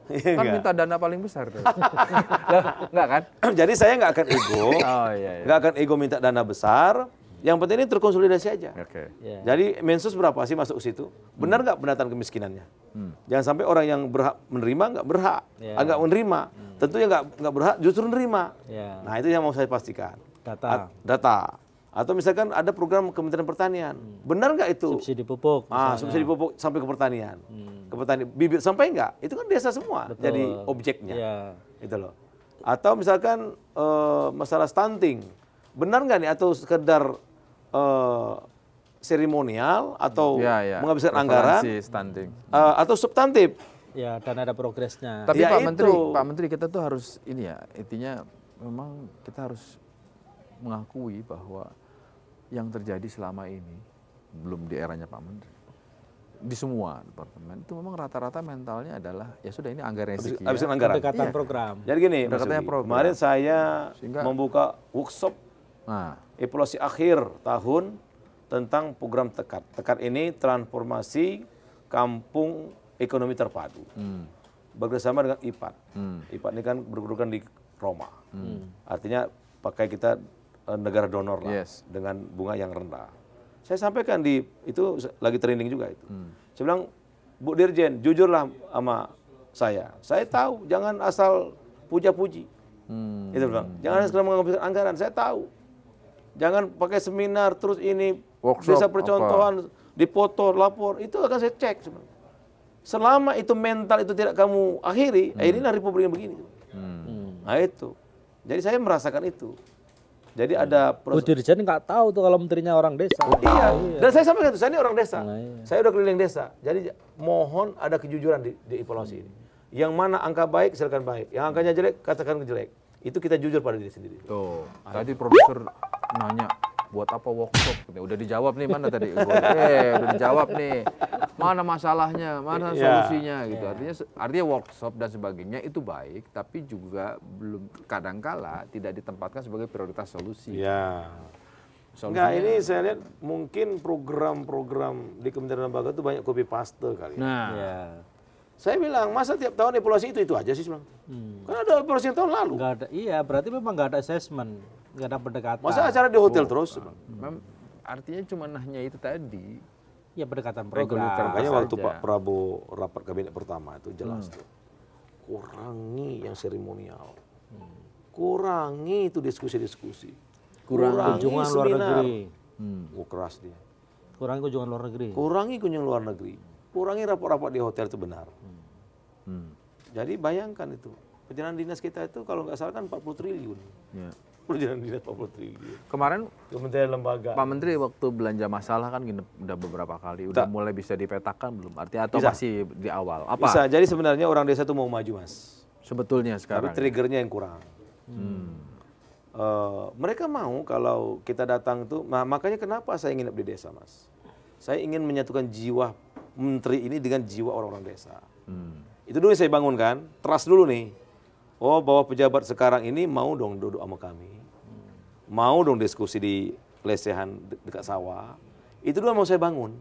Iya, Kan enggak. minta dana paling besar tuh. Enggak kan? Jadi saya nggak akan ego, Oh iya. nggak akan ego minta dana besar. Yang penting ini terkonsolidasi aja. Oke. Ya. Jadi Mensos berapa sih masuk ke situ? Benar nggak penataan kemiskinannya? Jangan sampai orang yang berhak menerima nggak berhak, Ya. agak menerima. Tentunya nggak berhak justru menerima. Ya. Nah itu yang mau saya pastikan. Data. Data. Atau misalkan ada program Kementerian Pertanian, benar nggak itu? Subsidi pupuk. Subsidi pupuk sampai ke pertanian, ke petani bibit sampai enggak? Itu kan desa semua jadi objeknya, Ya. itu loh. Atau misalkan masalah stunting, benar nggak nih atau sekedar seremonial atau menghabiskan anggaran stunting. atau substantif? Ya, dan ada progresnya. Tapi Ya Pak itu. Menteri kita tuh harus ini ya, intinya memang kita harus mengakui bahwa yang terjadi selama ini belum di eranya Pak Menteri. Di semua departemen itu memang rata-rata mentalnya adalah ya sudah ini anggaran sekian. Habiskan anggaran. Pendekatan program. Jadi gini, Mas Pendekatannya Yogi, program. kemarin saya Sehingga- membuka workshop Nah, evaluasi akhir tahun tentang program Tekat. Tekat ini transformasi kampung ekonomi terpadu. Bekerjasama dengan IPAD. IPAD ini kan berkedudukan di Roma. Artinya pakai kita negara donor lah dengan bunga yang rendah. Saya sampaikan itu lagi training juga itu. Saya bilang, Bu Dirjen, jujurlah sama saya. Saya tahu, jangan asal puja-puji. Itu bilang, jangan asal menghabiskan anggaran. Saya tahu. Jangan pakai seminar terus ini Workshop, desa percontohan dipoto lapor itu akan saya cek sebenarnya. Selama itu mental itu tidak kamu akhiri, ini lah republik yang begini. Nah itu. Jadi saya merasakan itu. Jadi ada Bu Dirjen nggak tahu tuh kalau menterinya orang desa. Iya. Dan saya sampaikan itu, saya ini orang desa. Nah, iya. Saya udah keliling desa. Jadi mohon ada kejujuran di evaluasi ini. Yang mana angka baik, silakan baik. Yang angkanya jelek, katakan jelek. Itu kita jujur pada diri sendiri. Tuh, tadi profesor nanya, buat apa workshop? Udah dijawab nih, mana tadi? Udah dijawab nih. Mana masalahnya, mana solusinya gitu. Artinya workshop dan sebagainya itu baik, tapi juga belum kadangkala tidak ditempatkan sebagai prioritas solusi. Ya. Enggak, ini saya lihat mungkin program-program di Kementerian Lembaga itu banyak copy paste kali. Nah, Ya. Saya bilang, masa tiap tahun evaluasi itu aja sih, Bang? Kan ada evaluasi yang tahun lalu. Nggak ada, iya berarti memang nggak ada assessment, nggak ada pendekatan. Masa acara di hotel terus, Bang? artinya cuma hanya itu tadi. Ya pendekatan Regulator. program. Makanya waktu saja. Pak Prabowo rapat kabinet pertama itu jelas tuh. Kurangi yang seremonial. Kurangi itu diskusi-diskusi. Kurangi kunjungan luar negeri. Keras dia. Kurangi kunjungan luar negeri. Kurangi kunjungan luar negeri. Kurangi rapat-rapat di hotel itu benar. Jadi bayangkan itu. Perjalanan dinas kita itu kalau nggak salah kan 40 triliun. Ya. Perjalanan dinas 40 triliun. Kemarin Kementerian lembaga. Pak Menteri waktu belanja masalah kan gini, udah beberapa kali, udah mulai bisa dipetakan belum? Artinya atau Bisa. masih di awal? Apa Bisa. Jadi sebenarnya orang desa itu mau maju, Mas. sebetulnya Tapi sekarang? triggernya yang kurang. Mereka mau kalau kita datang tuh, makanya kenapa saya nginep di desa, Mas? Saya ingin menyatukan jiwa menteri ini dengan jiwa orang-orang desa. Itu dulu yang saya bangunkan, trust dulu nih. Oh, bahwa pejabat sekarang ini mau dong duduk sama kami. Mau dong diskusi di lesehan dekat sawah. Itu dulu yang mau saya bangun.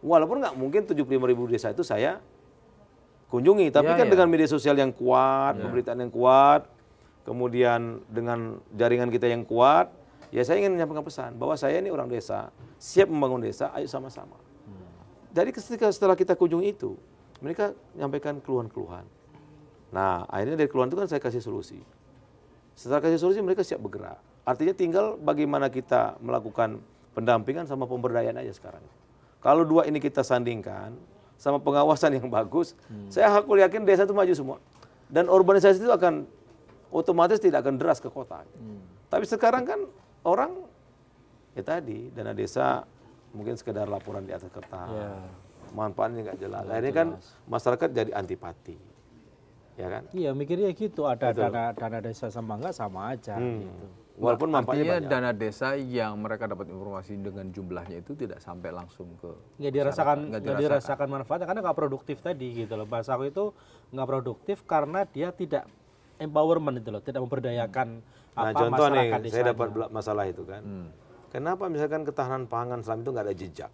Walaupun nggak mungkin 75.000 desa itu saya kunjungi. Tapi Ya, kan ya. dengan media sosial yang kuat, pemberitaan yang kuat, kemudian dengan jaringan kita yang kuat, ya saya ingin menyampaikan pesan bahwa saya ini orang desa, siap membangun desa, ayo sama-sama. Jadi ketika setelah kita kunjungi itu, mereka menyampaikan keluhan-keluhan. Nah, akhirnya dari keluhan itu kan saya kasih solusi. Setelah kasih solusi, mereka siap bergerak. Artinya tinggal bagaimana kita melakukan pendampingan sama pemberdayaan aja sekarang. Kalau dua ini kita sandingkan, sama pengawasan yang bagus, saya aku yakin desa itu maju semua. Dan urbanisasi itu akan otomatis tidak akan deras ke kota. Tapi sekarang kan orang, ya tadi, dana desa mungkin sekedar laporan di atas kertas. Manfaatnya nggak jelas. Akhirnya kan masyarakat jadi antipati. Ya kan? Iya mikirnya gitu, ada dana desa sama enggak sama aja gitu. Walaupun manfaatnya Artinya banyak. dana desa yang mereka dapat informasi dengan jumlahnya itu tidak sampai langsung ke Nggak dirasakan manfaatnya karena nggak produktif tadi gitu loh. Bahasa aku itu nggak produktif karena dia tidak empowerment itu loh, tidak memberdayakan Nah contoh nih, masyarakat saya desanya. dapat masalah itu kan. Kenapa misalkan ketahanan pangan selama itu nggak ada jejak?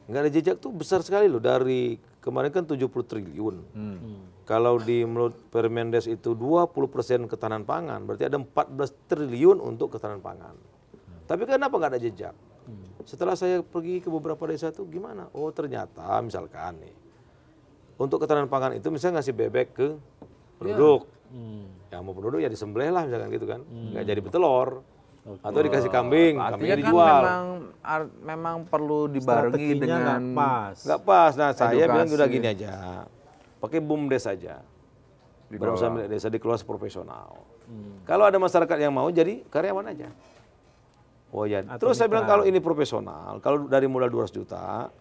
Nggak ada jejak tuh besar sekali loh. Dari kemarin kan 70 triliun. Kalau di menurut Permendes itu 20% ketahanan pangan, berarti ada 14 triliun untuk ketahanan pangan. Tapi kenapa nggak ada jejak? Setelah saya pergi ke beberapa desa tuh gimana? Oh ternyata misalkan nih, untuk ketahanan pangan itu misalnya ngasih bebek ke penduduk. Yang mau penduduk ya disembelih lah misalkan gitu kan. Nggak jadi betelor. Atau dikasih kambing, artinya kambingnya kan dijual. memang perlu dibarengi Strateginya dengan nggak pas. Nggak pas. Nah saya bilang edukasi. udah gini aja. Pakai BUMDes saja. Berusaha milik desa dikelola profesional. Kalau ada masyarakat yang mau jadi karyawan aja. Oh ya. Terus saya bilang kalau ini profesional, kalau dari modal 200 juta,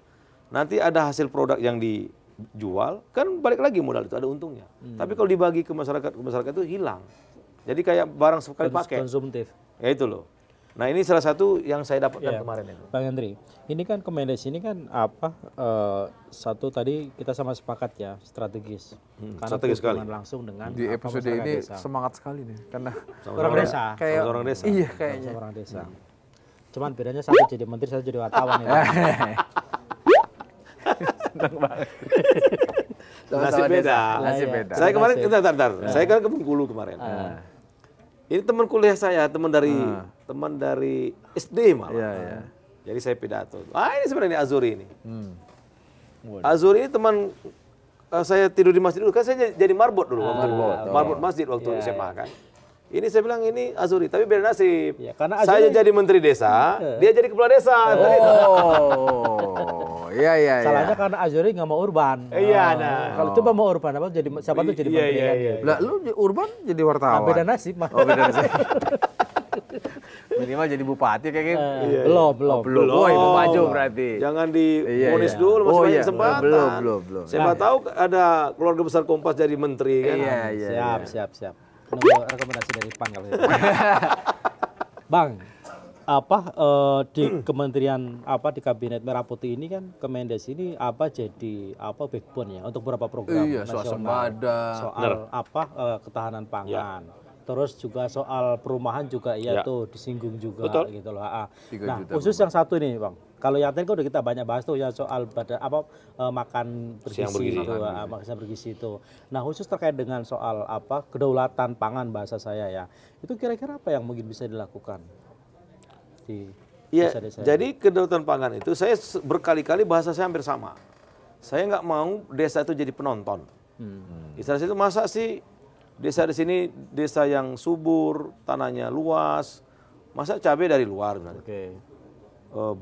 nanti ada hasil produk yang dijual, kan balik lagi modal itu ada untungnya. Tapi kalau dibagi ke masyarakat itu hilang. Jadi kayak barang sekali pakai. Konsumtif. Ya itu loh. Nah ini salah satu yang saya dapatkan kemarin itu. Bang Hendri, ini kan Kemendes ini kan satu tadi kita sama sepakat ya strategis. Karena strategis sekali. berhubungan langsung dengan di episode masyarakat ini desa. semangat sekali nih karena Orang desa. kayak Orang desa. iya kayaknya. Sama orang desa. Cuman bedanya satu jadi menteri, satu jadi wartawan itu. Senang banget. Nasib beda. Nasib Iya. beda. Saya kemarin, bentar. Saya kan ke Bengkulu kemarin. Ini teman kuliah saya, teman dari SD malah. Iya, iya. Jadi saya pidato. Ini sebenarnya Azuri ini. Azuri ini teman saya tidur di masjid dulu. Kan saya jadi marbot dulu. Marbot masjid waktu SMA kan. Ini saya bilang ini Azuri, tapi beda nasib. Ya, karena saya Azuri- jadi menteri desa, dia jadi kepala desa. Oh, Iya. Salahnya karena Azori nggak mau urban. Iya, nah. Kalau coba mau urban apa jadi siapa tuh jadi menteri kan? Lah lu di Urban jadi wartawan. Nah, beda nasib mah. Oh, beda nasib. Minimal jadi bupati kayak gitu. Belum. Oh, itu maju berarti. Jangan diponis dulu, masih banyak kesempatan. Belum. Siapa tahu ada keluarga besar Kompas jadi menteri kan. Iya. Siap. Nunggu rekomendasi dari PAN kalau gitu. Bang, di kementerian di kabinet Merah Putih ini kan Kemendes ini jadi backbone ya untuk beberapa program soal nasional, sembada, soal ketahanan pangan. Terus juga soal perumahan juga tuh disinggung juga. Betul. Gitu loh. Nah, khusus yang satu ini, Bang. Kalau yang tadi kan udah kita banyak bahas tuh ya soal makan bergizi itu, makan bergizi itu. Nah, khusus terkait dengan soal kedaulatan pangan bahasa saya ya. Itu kira-kira apa yang mungkin bisa dilakukan di desa-desa? Jadi kedaulatan pangan itu saya berkali-kali bahasa saya hampir sama. Saya nggak mau desa itu jadi penonton. Istilah itu masa sih desa di sini desa yang subur, tanahnya luas, masa cabai dari luar,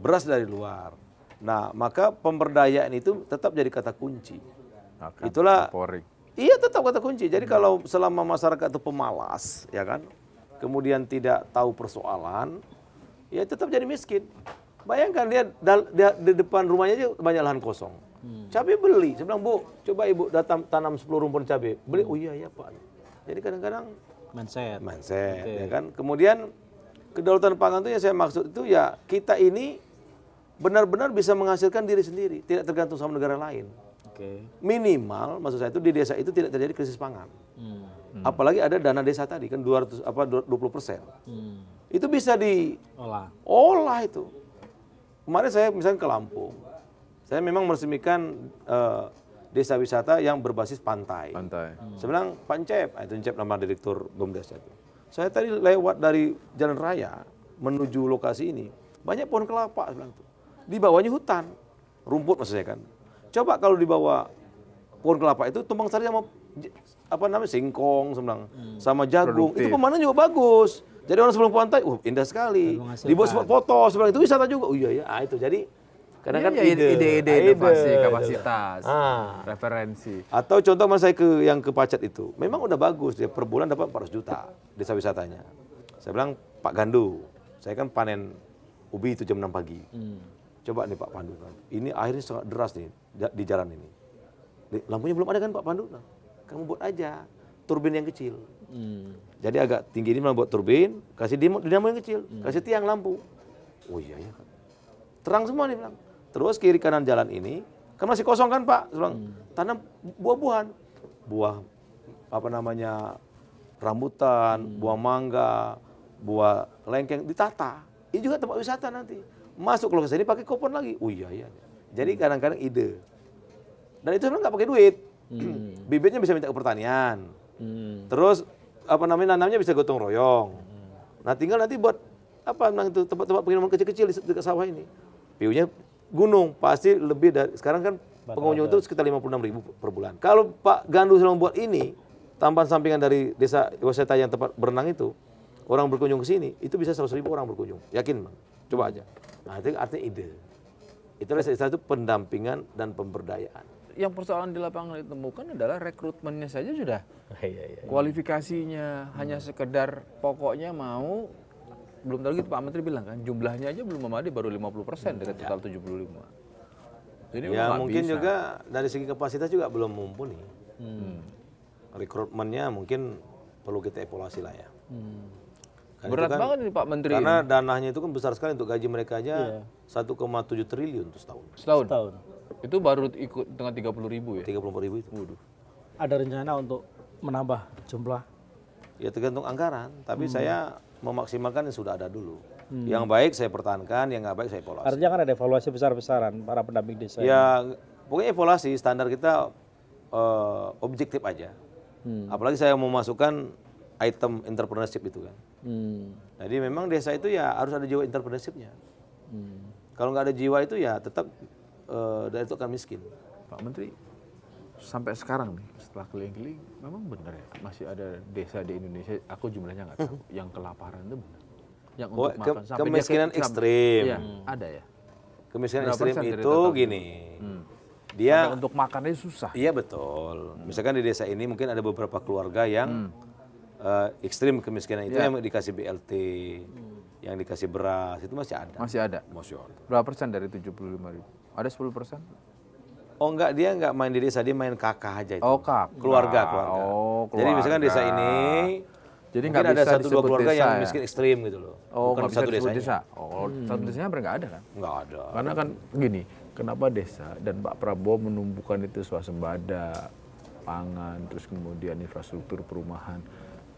beras dari luar. Nah, maka pemberdayaan itu tetap jadi kata kunci. Itulah. Iya, tetap kata kunci. Jadi kalau selama masyarakat itu pemalas, ya kan, kemudian tidak tahu persoalan, ya tetap jadi miskin. Bayangkan dia di depan rumahnya aja banyak lahan kosong. Cabai beli, saya bilang, Bu, coba Ibu datang tanam 10 rumpun cabai. Beli, oh iya Pak. Jadi kadang-kadang mindset, ya kan. Kemudian kedaulatan pangan itu yang saya maksud itu ya kita ini benar-benar bisa menghasilkan diri sendiri, tidak tergantung sama negara lain. Minimal maksud saya itu di desa itu tidak terjadi krisis pangan. Apalagi ada dana desa tadi kan 20%. Itu bisa diolah itu. Kemarin saya misalnya ke Lampung. Saya memang meresmikan desa wisata yang berbasis pantai. Saya bilang, Pak Encep, itu Encep nama direktur BUMDes itu. Saya tadi lewat dari jalan raya menuju lokasi ini, banyak pohon kelapa, saya bilang itu. Di bawahnya hutan, rumput maksudnya kan. Coba kalau di bawah pohon kelapa itu tumpang sari sama singkong, sama jagung, itu pemandangan juga bagus. Jadi orang sebelum pantai, indah sekali. Dibuat spot foto, sebenarnya itu wisata juga. Oh iya ya, itu jadi. Karena kan ide-ide inovasi, kapasitas, referensi. Atau contoh saya yang ke Pacet itu, memang udah bagus, dia per bulan dapat 400 juta desa wisatanya. Saya bilang, Pak Gandu, saya kan panen ubi itu jam 6 pagi. Coba nih Pak Pandu, ini airnya sangat deras nih di jalan ini. Lampunya belum ada kan Pak Pandu? Kamu buat aja turbin yang kecil. Jadi agak tinggi ini buat turbin, kasih dinamo yang kecil, kasih tiang lampu. Oh iya ya, terang semua nih bilang. Terus kiri kanan jalan ini, kan masih kosong kan Pak? Tanam buah-buahan. Buah rambutan, buah mangga, buah lengkeng, ditata. Ini juga tempat wisata nanti. Masuk lokasi ini pakai kupon lagi. Oh iya. Jadi kadang-kadang ide. Dan itu memang nggak pakai duit. Bibitnya bisa minta ke pertanian. Terus nanamnya bisa gotong royong. Nah tinggal nanti buat tempat-tempat pengiriman kecil-kecil di dekat sawah ini. PU-nya gunung, pasti lebih dari, sekarang kan pengunjung itu sekitar 56.000 per bulan. Kalau Pak Gandu sedang membuat ini, tambahan sampingan dari desa wisata yang tempat berenang itu, orang berkunjung ke sini, itu bisa 100.000 orang berkunjung. Yakin Bang? Coba aja. Nah itu artinya ide. Itulah istilah itu pendampingan dan pemberdayaan. Yang persoalan di lapangan ditemukan adalah rekrutmennya saja sudah. Kualifikasinya hanya sekedar pokoknya mau. Belum tahu gitu Pak Menteri bilang kan, jumlahnya aja belum memadai, baru 50% dari total 75. Jadi ya mungkin bisa. Juga dari segi kapasitas juga belum mumpuni. Rekrutmennya mungkin perlu kita evaluasi lah ya. Berat banget nih Pak Menteri. Karena dananya itu kan besar sekali untuk gaji mereka aja 1,7 triliun untuk setahun. Setahun. Itu baru ikut dengan 30.000 ya? 34.000 itu. Waduh. Ada rencana untuk menambah jumlah? Ya tergantung anggaran, tapi saya memaksimalkan yang sudah ada dulu. Yang baik saya pertahankan, yang nggak baik saya evaluasi. Artinya kan ada evaluasi besar-besaran para pendamping desa. Ya, pokoknya evaluasi standar kita objektif aja. Apalagi saya mau masukkan item entrepreneurship itu kan. Jadi memang desa itu ya harus ada jiwa entrepreneurshipnya. Kalau nggak ada jiwa itu ya tetap daerah itu akan miskin. Pak Menteri, sampai sekarang nih setelah keliling-keliling, memang benar ya masih ada desa di Indonesia, aku jumlahnya nggak tahu, yang kelaparan itu benar. Yang untuk makan sampai kemiskinan ekstrim. Iya, ada ya. kemiskinan Berapa ekstrim persen dari itu total? gini. Sampai Dia untuk makannya susah. iya betul. Misalkan di desa ini mungkin ada beberapa keluarga yang ekstrim kemiskinan itu yang dikasih BLT, yang dikasih beras itu masih ada. Masih ada. Masih ada. Berapa persen dari 75.000? Ada 10%? Oh enggak, dia enggak main di desa, dia main kakak aja itu. Oh, kakak. Keluarga. Oh, Jadi misalkan keluarga. desa ini, Jadi mungkin nggak ada bisa 1-2 disebut keluarga desa yang ya? miskin ekstrim gitu loh. Oh, Bukan nggak bisa satu disebut desanya. desa. Oh, satu desanya hampir nggak ada kan? Enggak ada. Karena kan gini, kenapa desa dan Pak Prabowo menumbuhkan itu swasembada, pangan, terus kemudian infrastruktur perumahan.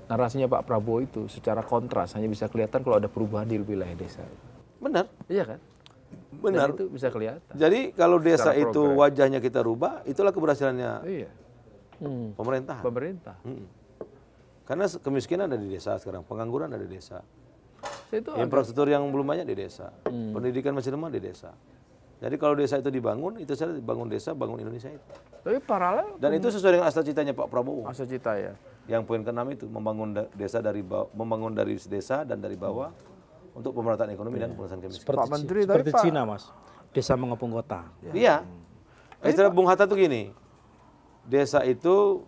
Narasinya Pak Prabowo itu secara kontras hanya bisa kelihatan kalau ada perubahan di wilayah desa. Benar. Iya kan? Benar. Dan itu bisa kelihatan. Jadi kalau desa Secara itu progres. wajahnya kita rubah, itulah keberhasilannya Iya, pemerintahan. pemerintah. Karena kemiskinan ada di desa sekarang, pengangguran ada di desa. Saya itu Infrastruktur yang belum banyak di desa. Pendidikan masih lemah di desa. Jadi kalau desa itu dibangun, itu saya bangun desa, bangun Indonesia itu. tapi paralel Dan itu sesuai dengan cita-citanya Pak Prabowo. masa cita ya. Yang poin ke-6 itu membangun desa dari membangun dari desa dan dari bawah untuk pemerataan ekonomi dan pemerintahan kemiskinan. Pak Menteri seperti tadi, Pak. Cina, Mas. Desa mengepung kota. Iya. Istilah Bung Hatta tuh gini. Desa itu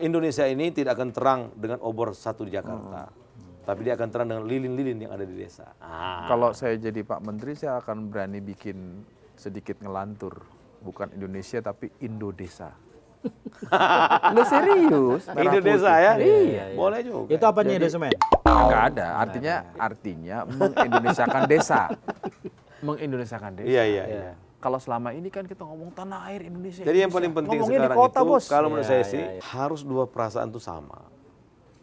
Indonesia ini tidak akan terang dengan obor satu di Jakarta. Tapi dia akan terang dengan lilin-lilin yang ada di desa. Kalau saya jadi Pak Menteri, saya akan berani bikin sedikit ngelantur. Bukan Indonesia, tapi Indodesa. Lu serius? Indonesia ya? Iya. Boleh juga. Itu apanya Indosemen? Enggak ada. Artinya mengindonesiakan desa. Mengindonesiakan desa. Iya. Kalau selama ini kan kita ngomong tanah air Indonesia. Jadi yang paling penting Ngomongnya sekarang di kota, itu, Bos. kalau menurut saya sih, harus dua perasaan itu sama.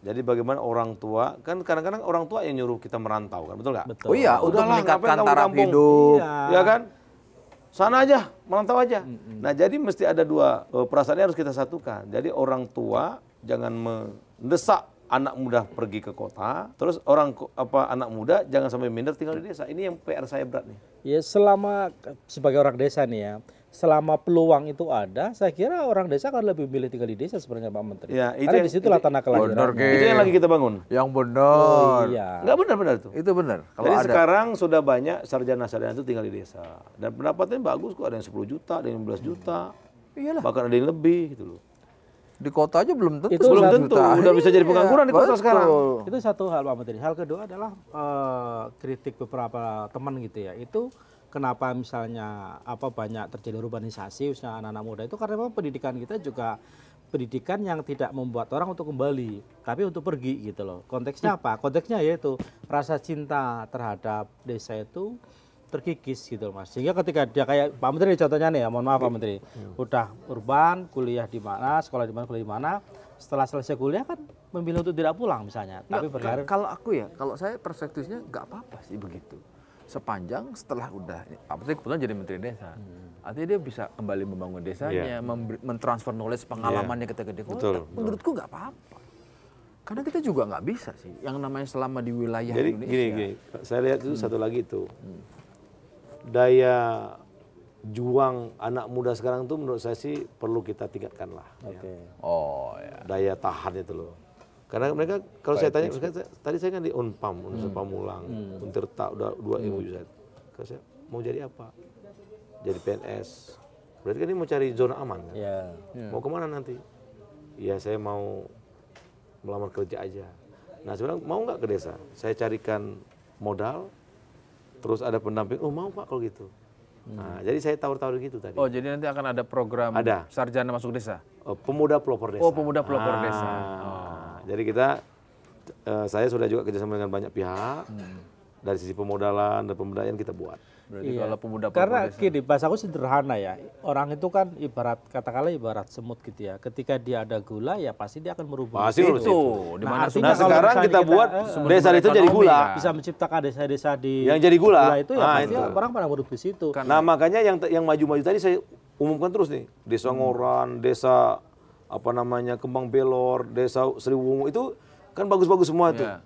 Jadi bagaimana orang tua, kan kadang-kadang orang tua yang nyuruh kita merantau, kan betul nggak? Betul. Oh iya, untuk Udahlah, meningkatkan ngapain kamu taraf kampung? hidup. Ya kan? Sana aja, merantau aja. Nah jadi mesti ada dua perasaannya harus kita satukan. Jadi orang tua jangan mendesak anak muda pergi ke kota, terus anak muda jangan sampai minder tinggal di desa. Ini yang PR saya berat nih. Ya selama sebagai orang desa nih ya, selama peluang itu ada, saya kira orang desa akan lebih milih tinggal di desa sebenarnya Pak Menteri. Ya, itu Karena yang- disitulah tanah kelahiran. Bener, Ge. Itu yang lagi kita bangun. Yang benar. Iya. Nggak benar-benar tuh. Itu benar. Kalau Jadi ada sekarang sudah banyak sarjana-sarjana itu tinggal di desa. Dan pendapatannya bagus kok, ada yang 10 juta, ada yang 15 juta. Iyalah. Bahkan ada yang lebih gitu loh. Di kota aja belum tentu. Itu Belum 9 tentu, juta. udah bisa jadi pengangguran di kota Betul. sekarang. Itu satu hal Pak Menteri. Hal kedua adalah kritik beberapa teman gitu ya. Itu kenapa misalnya banyak terjadi urbanisasi usia anak-anak muda itu karena memang pendidikan kita juga pendidikan yang tidak membuat orang untuk kembali, tapi untuk pergi gitu loh. Konteksnya apa? Konteksnya yaitu rasa cinta terhadap desa itu terkikis gitu loh Mas. Sehingga ketika dia kayak Pak Menteri contohnya nih ya, mohon maaf Pak Menteri. Udah urban, kuliah di mana, sekolah di mana, kuliah di mana. Setelah selesai kuliah kan memilih untuk tidak pulang misalnya, tapi berkarir. Kalau aku ya, kalau saya perspektifnya nggak apa-apa sih begitu. Sepanjang setelah udah, Pak Menteri kebetulan jadi Menteri Desa. Artinya dia bisa kembali membangun desanya, mentransfer knowledge pengalamannya ketika di kota. Betul. Menurutku nggak apa-apa. Karena kita juga nggak bisa sih, yang namanya selama di wilayah Jadi Indonesia. gini, saya lihat itu satu lagi itu. Daya juang anak muda sekarang tuh menurut saya sih perlu kita tingkatkan lah. Ya. Oh ya. Daya tahan itu loh. Karena mereka kalau saya tanya, tadi saya kan di Unpam, Universitas Pamulang, Untirta udah 2 MOU saya. Kalau saya mau jadi apa? Jadi PNS. Berarti kan ini mau cari zona aman kan? Ya. Mau kemana nanti? Ya saya mau melamar kerja aja. Nah sebenarnya mau nggak ke desa? Saya carikan modal, terus ada pendamping. Oh mau Pak kalau gitu. Nah jadi saya tawar-tawar gitu tadi. Oh jadi nanti akan ada program Ada. sarjana masuk desa. Pemuda pelopor desa. Oh pemuda pelopor desa. Jadi kita, saya sudah juga kerjasama dengan banyak pihak. Dari sisi pemodalan dan pemberdayaan kita buat. Berarti kalau pemuda pelopor Karena desa. gini, bahasaku sederhana ya. Orang itu kan katakanlah ibarat semut gitu ya. Ketika dia ada gula ya pasti dia akan merubah. Pasti harus Itu, itu. di mana artinya Nah kalau sekarang misalnya kita buat desa itu jadi ekonomi, gula. kan? bisa menciptakan desa-desa di Yang jadi gula. itu ya Ah, pasti itu. orang pada merubah di situ. Nah makanya yang maju-maju tadi saya umumkan terus nih. Desa Ngoran, desa Kembang Belor, desa Sriwungu itu kan bagus-bagus semua tuh. Iya.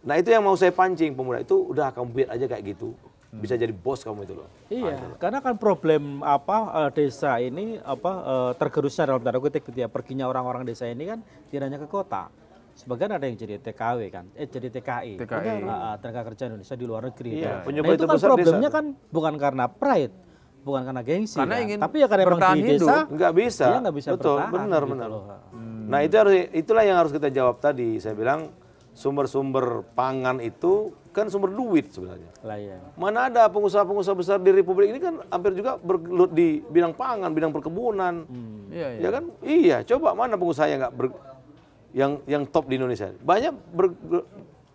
Nah itu yang mau saya pancing pemuda itu udah kamu biar aja kayak gitu. Bisa jadi bos kamu itu loh. Iya, karena kan problem desa ini tergerusnya dalam tanda kutip gitu ya, perginya orang-orang desa ini kan tidak hanya ke kota, sebagian ada yang jadi TKW kan, jadi TKI, TKI. tenaga kerja Indonesia di luar negeri. Iya. Nah, Penyuplai itu kan terbesar problemnya desa. kan bukan karena pride, bukan karena gengsi, Karena kan? ingin tapi ya karena emang bertahan di hidup. desa Nggak bisa. dia nggak bisa Betul, bertahan, benar, gitu benar. loh. Nah itulah yang harus kita jawab tadi. Saya bilang sumber-sumber pangan itu kan sumber duit sebenarnya. Lah ya. Mana ada pengusaha-pengusaha besar di Republik ini kan hampir juga bergelut di bidang pangan, bidang perkebunan. Iya, iya. Ya kan? Iya, coba mana pengusaha yang nggak yang top di Indonesia? Banyak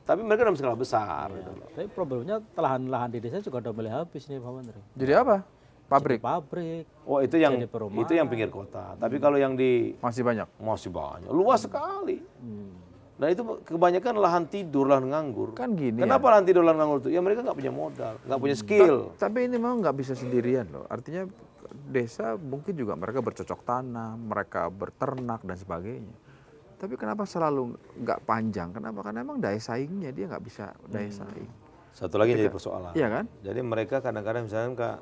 tapi mereka dalam skala besar gitu loh. Tapi problemnya lahan-lahan di desa juga udah mulai habis nih Pak Menteri. Jadi apa? Pabrik Jadi pabrik. Oh, itu yang Jadi perumahan. itu yang pinggir kota. Tapi kalau yang di masih banyak. masih banyak, luas sekali. Dan itu kebanyakan lahan tidur, lahan nganggur. Kan gini Kenapa lahan tidur, lahan nganggur itu? Ya mereka nggak punya modal, nggak punya skill. Tapi ini memang nggak bisa sendirian loh. Artinya desa mungkin juga mereka bercocok tanam, mereka berternak dan sebagainya. Tapi kenapa selalu nggak panjang? Kenapa? Karena emang daya saingnya dia nggak bisa daya saing. Satu lagi jadi persoalan. Iya kan? Jadi mereka kadang-kadang misalnya Kak,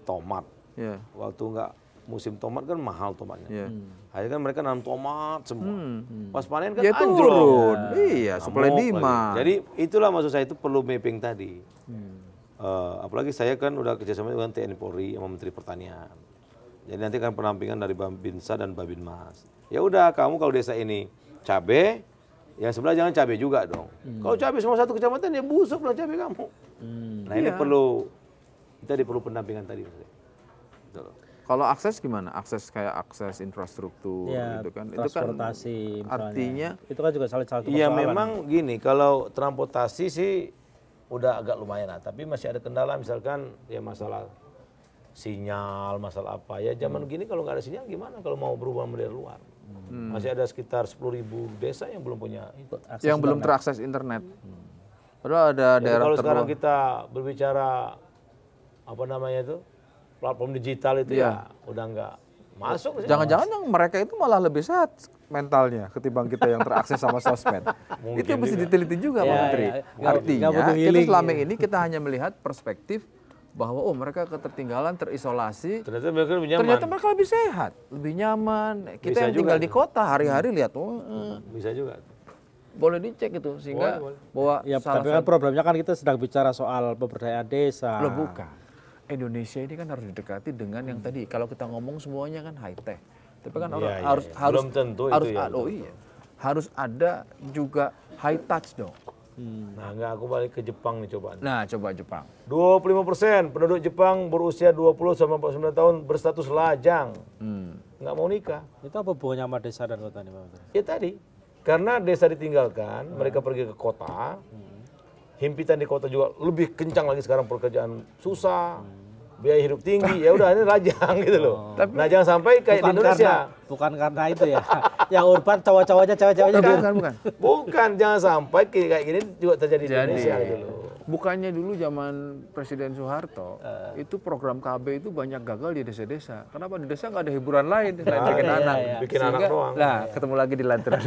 tomat. Iya. Waktu nggak musim tomat kan mahal tomatnya. Iya. Akhirnya kan mereka nanam tomat semua. Pas panen kan Ya anjlok. turun. Iya, supply Ngamuk demand. lagi. Jadi itulah maksud saya itu perlu mapping tadi. Apalagi saya kan udah kerjasama dengan TNI Polri sama Menteri Pertanian. Jadi nanti kan penampingan dari Babinsa dan Babinmas. Ya udah kamu kalau desa ini cabe, yang sebelah jangan cabe juga dong. Kalau cabe semua satu kecamatan ya busuk dong cabe kamu. Nah ini perlu pendampingan tadi. Gitu loh. Kalau akses gimana? Akses kayak akses infrastruktur Ya, gitu kan. transportasi misalnya. Artinya itu kan juga salah satu Iya persoalan. memang gini, kalau transportasi sih udah agak lumayan lah. Tapi masih ada kendala misalkan ya masalah sinyal, masalah apa. Ya zaman gini kalau nggak ada sinyal gimana kalau mau berhubungan dari luar. Masih ada sekitar 10.000 desa yang belum punya itu. Akses yang belum internet. terakses internet. Padahal ada Jadi daerah kalau sekarang terluar. kita berbicara apa namanya itu platform digital itu ya udah nggak masuk. ke situ. Jangan-jangan yang mereka itu malah lebih sehat mentalnya ketimbang kita yang terakses sama sosmed. Mungkin Itu mesti juga. diteliti juga Pak Iya, Menteri. iya. Nggak Artinya butuh kita healing. selama ini kita hanya melihat perspektif bahwa oh mereka ketertinggalan, terisolasi. Ternyata mereka lebih nyaman. Ternyata mereka lebih sehat, lebih nyaman. Kita Bisa yang juga tinggal tuh. di kota hari-hari lihat oh Bisa juga. boleh dicek itu sehingga Boleh. bahwa Ya, salah tapi kan problemnya kan kita sedang bicara soal pemberdayaan desa. Loh bukan. Indonesia ini kan harus didekati dengan yang tadi kalau kita ngomong semuanya kan high tech. Tapi kan orang Iya, harus iya. harus Belum tentu itu harus ya, oh iya. Harus ada juga high touch dong. Nah nggak aku balik ke Jepang nih coba. Nah, coba Jepang. 25% penduduk Jepang berusia 20 sampai 49 tahun berstatus lajang. Nggak mau nikah. Itu apa hubungannya sama desa dan kota nih Pak Menteri? Ya tadi, karena desa ditinggalkan, mereka pergi ke kota, himpitan di kota juga lebih kencang lagi sekarang pekerjaan susah, biaya hidup tinggi, ya udah ini lajang gitu loh. Nah jangan sampai kayak di Indonesia. Bukan karena itu ya. Yang urban cowok-cowoknya cewek-ceweknya Bukan. Bukan, jangan sampai kayak gini juga terjadi di Jadi, Indonesia gitu loh. bukannya dulu zaman Presiden Soeharto, itu program KB itu banyak gagal di desa-desa. Kenapa? Di desa nggak ada hiburan lain, selain bikin anak. Bikin anak doang. Nah, ketemu lagi di lantaran.